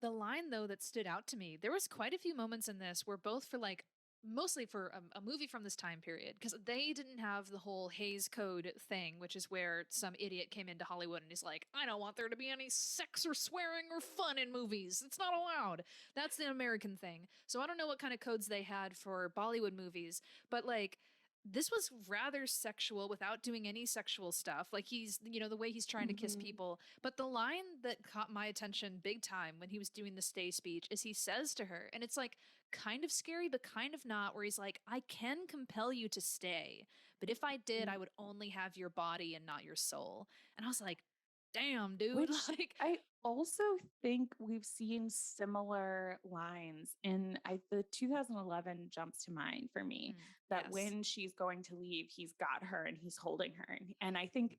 The line though that stood out to me, there was quite a few moments in this where both for like mostly for a movie from this time period because they didn't have the whole Hays Code thing, which is where some idiot came into Hollywood and he's like, I don't want there to be any sex or swearing or fun in movies. It's not allowed. That's the American thing. So I don't know what kind of codes they had for Bollywood movies, but like this was rather sexual without doing any sexual stuff. Like he's, the way he's trying to kiss Mhm. people. But the line that caught my attention big time when he was doing the stay speech is he says to her, and it's like kind of scary, but kind of not, where he's like, I can compel you to stay, but if I did, I would only have your body and not your soul. And I was like, damn, dude. Which Like, I also think we've seen similar lines in the 2011 jumps to mind for me, that yes. when she's going to leave, he's got her and he's holding her. And I think,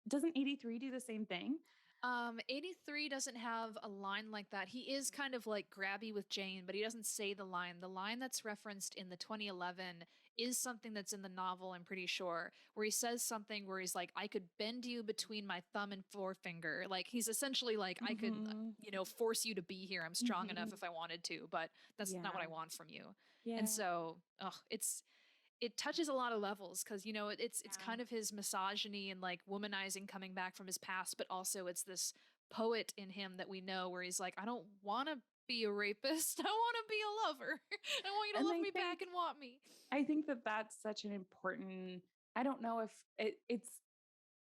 doesn't 83 do the same thing? 83 doesn't have a line like that. He is kind of like grabby with Jane, but he doesn't say the line. The line that's referenced in the 2011 is something that's in the novel, I'm pretty sure, where he says something where he's like, I could bend you between my thumb and forefinger. Like he's essentially like, I could, Hmm. force you to be here. I'm strong enough Hmm. if I wanted to, but that's not what I Yeah. want from you. And Yeah. so, it touches a lot of levels because it's Yeah. kind of his misogyny and like womanizing coming back from his past, but also it's this poet in him that we know where he's like, I don't want to be a rapist. I want to be a lover. I want you to And love me back and want me. I think that that's such an important, I don't know if it's,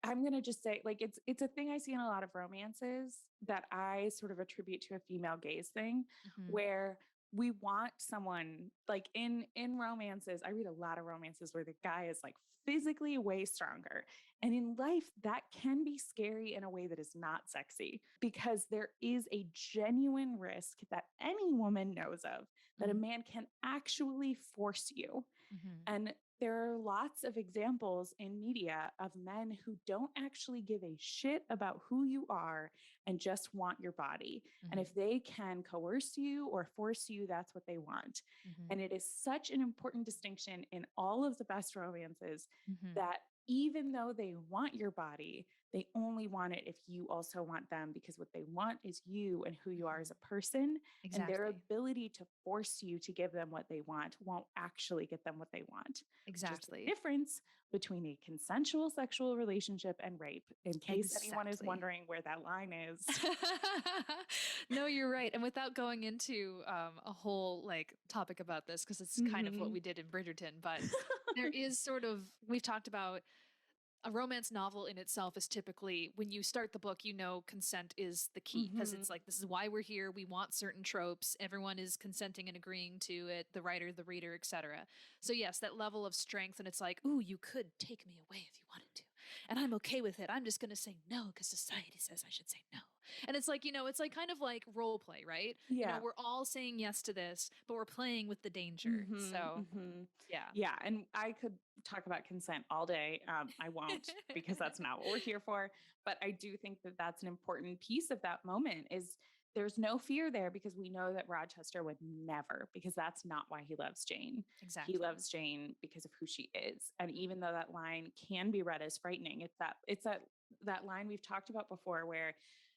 I'm going to just say, like, it's a thing I see in a lot of romances that I sort of attribute to a female gaze thing, Hmm. where we want someone, like, in romances. I read a lot of romances where the guy is like physically way stronger, and in life that can be scary in a way that is not sexy, because there is a genuine risk that any woman knows of, that a Hmm. man can actually force you. Hmm. And there are lots of examples in media of men who don't actually give a shit about who you are and just want your body. And Hmm. if they can coerce you or force you, that's what they want. Hmm. And it is such an important distinction in all of the best romances, Hmm. that even though they want your body, they only want it if you also want them, because what they want is you and who you are as Hmm. a person. And their Exactly. ability to force you to give them what they want won't actually get them what they want, which is the Exactly. difference between a consensual sexual relationship and rape, in case anyone is Exactly. wondering where that line is. No, you're right. And without going into a whole like topic about this, because it's kind of what Hmm. we did in Bridgerton, but there is sort of, we've talked about a romance novel in itself is typically when you start the book, consent is the key because Hmm. it's like, this is why we're here. We want certain tropes. Everyone is consenting and agreeing to it, the writer, the reader, etc. So, yes, that level of strength. And it's like, ooh, you could take me away if you wanted to. And I'm okay with it. I'm just going to say no because society says I should say no. And it's like, it's like kind of like role play, right? Yeah. We're all saying yes to this, but we're playing with the danger. Hmm. So, Hmm. yeah. Yeah. And I could talk about consent all day. I won't, because that's not what we're here for. But I do think that that's an important piece of that moment, is there's no fear there, because we know that Rochester would never, because that's not why he loves Jane. He Exactly. loves Jane because of who she is. And even though that line can be read as frightening, it's that line we've talked about before, where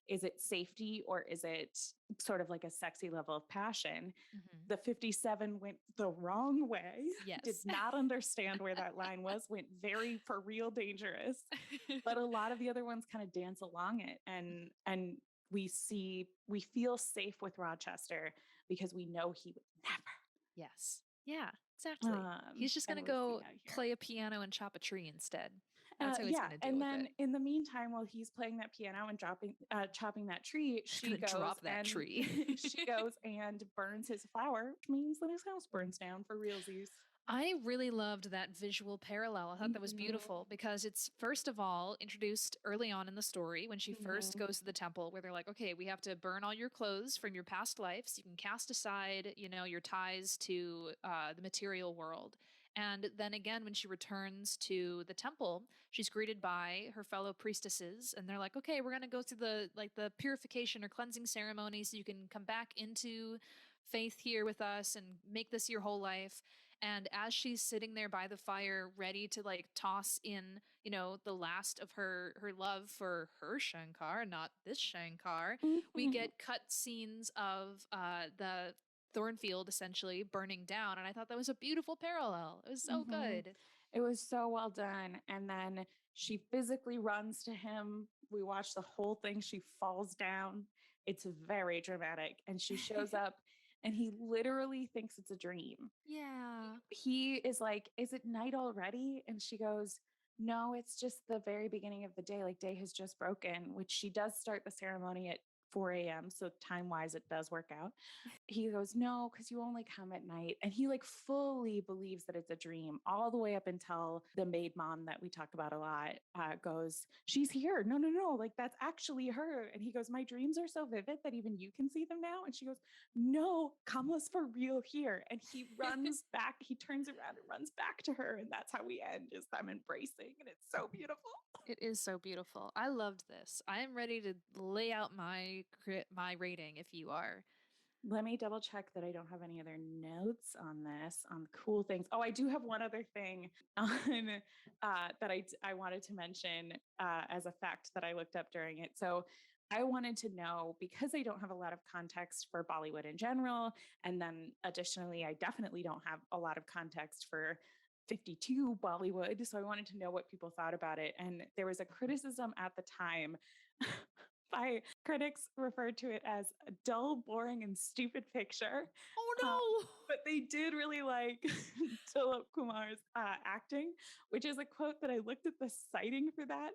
is it safety or is it sort of like a sexy level of passion? Hmm. The 57 went the wrong way, did Yes. not understand where that line was, went very for real dangerous. But a lot of the other ones kind of dance along it. And we feel safe with Rochester because we know he would Yes. Yeah, never. exactly. He's just going And to we're seeing go that here. play a piano and chop a tree instead. That's how he's Yeah, going to deal and with then it. in the meantime, while he's playing that piano and chopping that tree, He's going to drop that tree. she goes and burns his flower, which means that his house burns down for realsies. I really loved that visual parallel. I thought that was Hmm. beautiful because it's first of all introduced early on in the story when she first Hmm. goes to the temple, where they're like, okay, we have to burn all your clothes from your past life so you can cast aside, your ties to the material world. And then again, when she returns to the temple, she's greeted by her fellow priestesses, and they're like, okay, we're gonna go through the purification or cleansing ceremony so you can come back into faith here with us and make this your whole life. And as she's sitting there by the fire, ready to like toss in, the last of her love for her Shankar, not this Shankar, we Mhm. get cut scenes of the Thornfield essentially burning down. And I thought that was a beautiful parallel. It was so Mhm. good. It was so well done. And then she physically runs to him. We watch the whole thing. She falls down. It's very dramatic. And she shows up, and he literally thinks it's a dream. Yeah. He is like, "Is it night already?" And she goes, "No, it's just the very beginning of the day. Like, day has just broken," which she does start the ceremony at 4 a.m. So, time wise, it does work out. He goes, "No, because you only come at night." And he like fully believes that it's a dream, all the way up until the maid mom that we talk about a lot goes, "She's here. No, no, no. Like, that's actually her." And he goes, "My dreams are so vivid that even you can see them now." And she goes, "No, Kamala's for real here." And he runs back, he turns around and runs back to her. And that's how we end, is them embracing. And it's so beautiful. It is so beautiful. I loved this. I am ready to lay out my rating if you are. Let me double check that I don't have any other notes on this, on cool things. Oh, I do have one other thing on that I wanted to mention as a fact that I looked up during it. So I wanted to know, because I don't have a lot of context for Bollywood in general, and then additionally, I definitely don't have a lot of context for 52 Bollywood. So I wanted to know what people thought about it. And there was a criticism at the time by critics referred to it as a dull, boring, and stupid picture. Um, Oh no! but they did really like Dilip Kumar's acting, which is a quote that I looked at the citing for that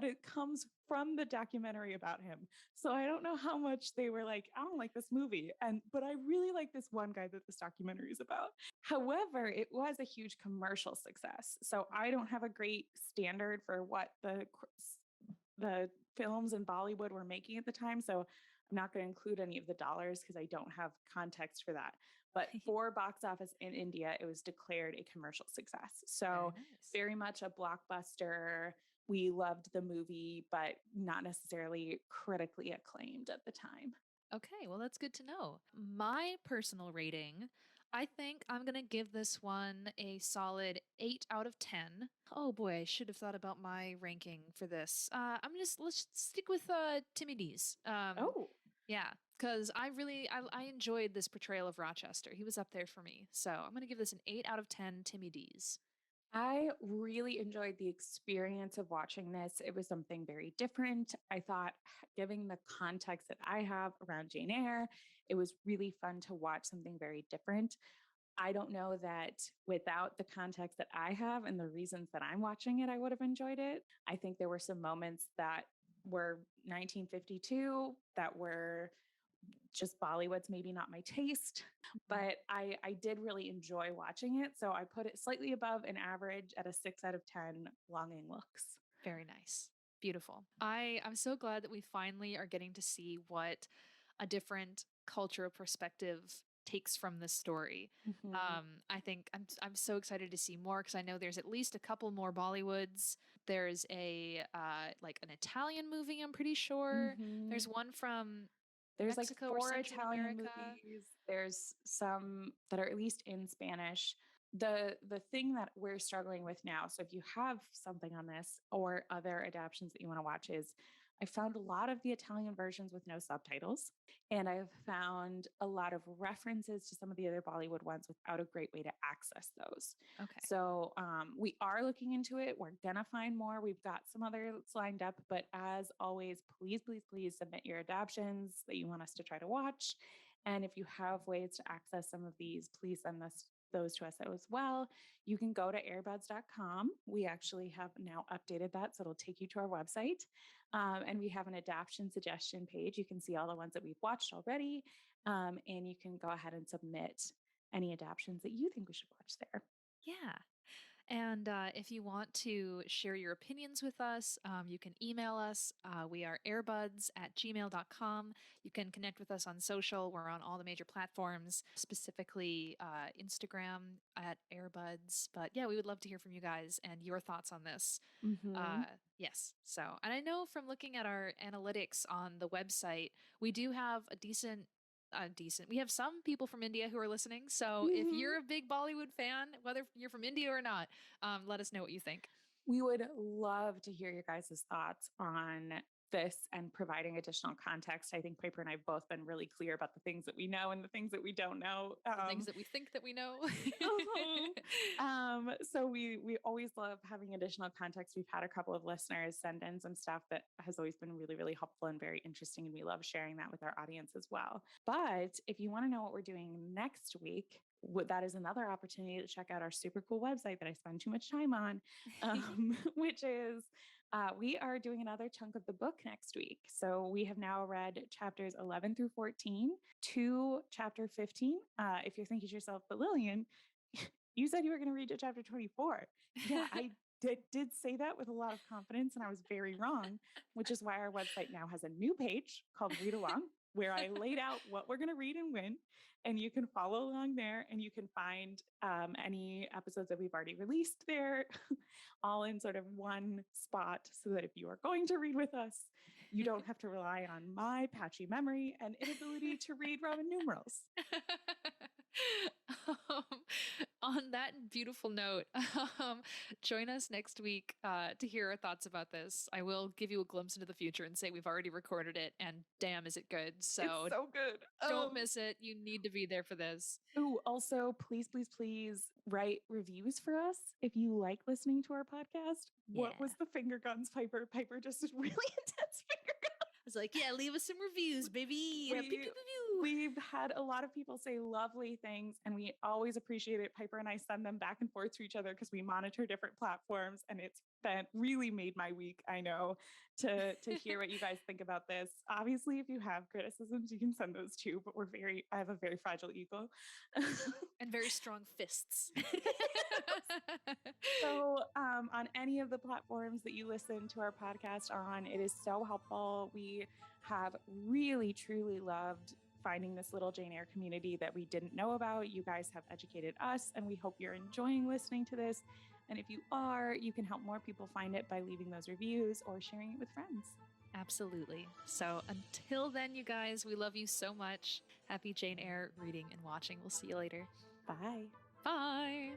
it comes from the documentary about him. So I don't know how much they were like, "I don't like this movie," but I really like this one guy that this documentary is about. However, it was a huge commercial success. So I don't have a great standard for what the films in Bollywood were making at the time. So I'm not going to include any of the dollars because I don't have context for that. But for box office in India, it was declared a commercial success. Very So nice. very much a blockbuster. We loved the movie, but not necessarily critically acclaimed at the time. Okay, well, that's good to know. My personal rating, I think I'm going to give this one a solid 8 out of 10. Oh boy, I should have thought about my ranking for this. Let's stick with Timmy D's. Oh, Yeah, because I enjoyed this portrayal of Rochester. He was up there for me. So I'm going to give this an 8 out of 10 Timmy D's. I really enjoyed the experience of watching this. It was something very different. I thought, giving the context that I have around Jane Eyre, it was really fun to watch something very different. I don't know that without the context that I have and the reasons that I'm watching it, I would have enjoyed it. I think there were some moments that were 1952 that were just Bollywood's maybe not my taste, Mhm. but I did really enjoy watching it. So I put it slightly above an average at a 6 out of 10 longing looks. Very nice. Beautiful. I'm so glad that we finally are getting to see what a different cultural perspective takes from this story. Mhm. I think I'm so excited to see more because I know there's at least a couple more Bollywoods. There's a like an Italian movie, I'm pretty sure. Mhm. There's one from There's like Mexico or 4 Central Italian America. movies. There's some that are at least in Spanish. The thing that we're struggling with now, so if you have something on this or other adaptations that you want to watch, is I found a lot of the Italian versions with no subtitles, and I've found a lot of references to some of the other Bollywood ones without a great way to access those. Okay. So we are looking into it. We're gonna find more. We've got some others lined up, but as always, please, please, please submit your adaptions that you want us to try to watch. And if you have ways to access some of these, please send those to us as well. You can go to airbuds.com. We actually have now updated that, so it'll take you to our website. And we have an adaptation suggestion page. You can see all the ones that we've watched already. And you can go ahead and submit any adaptions that you think we should watch there. Yeah. And if you want to share your opinions with us, you can email us. We are airbuds@gmail.com. You can connect with us on social. We're on all the major platforms, specifically Instagram at airbuds. But yeah, we would love to hear from you guys and your thoughts on this. Mm-hmm. Yes. So, and I know from looking at our analytics on the website, we do have a decent decent. We have some people from India who are listening. So if you're a big Bollywood fan, whether you're from India or not, let us know what you think. We would love to hear your guys' thoughts on this and providing additional context. I think Piper and I have both been really clear about the things that we know and the things that we don't know. The things that we think that we know. So we always love having additional context. We've had a couple of listeners send in some stuff that has always been really, really helpful and very interesting. And we love sharing that with our audience as well. But if you want to know what we're doing next week, that is another opportunity to check out our super cool website that I spend too much time on, which is we are doing another chunk of the book next week. So we have now read chapters 11 through 14 to chapter 15. If you're thinking to yourself, but Lillian, you said you were going to read to chapter 24. Yeah, I did say that with a lot of confidence, and I was very wrong, which is why our website now has a new page called Read Along, where I laid out what we're going to read and when. And you can follow along there, and you can find any episodes that we've already released there, all in sort of one spot, so that if you are going to read with us, you don't have to rely on my patchy memory and inability to read Roman numerals. On that beautiful note, join us next week to hear our thoughts about this. I will give you a glimpse into the future and say we've already recorded it, and damn, is it good. So it's so good. Don't miss it. You need to be there for this. Ooh, also, please, please, please write reviews for us if you like listening to our podcast. What was the finger guns, Piper? Piper just did really intense finger guns. I was like, yeah, leave us some reviews, baby. We've had a lot of people say lovely things, and we always appreciate it. Piper and I send them back and forth to each other because we monitor different platforms, and it's been really made my week, I know, to hear what you guys think about this. Obviously, if you have criticisms, you can send those too, but I have a very fragile ego. And very strong fists. So on any of the platforms that you listen to our podcast on, it is so helpful. We have really, truly loved finding this little Jane Eyre community that we didn't know about. You guys have educated us, and we hope you're enjoying listening to this. And if you are, you can help more people find it by leaving those reviews or sharing it with friends. Absolutely. So until then, you guys, we love you so much. Happy Jane Eyre reading and watching. We'll see you later. Bye. Bye.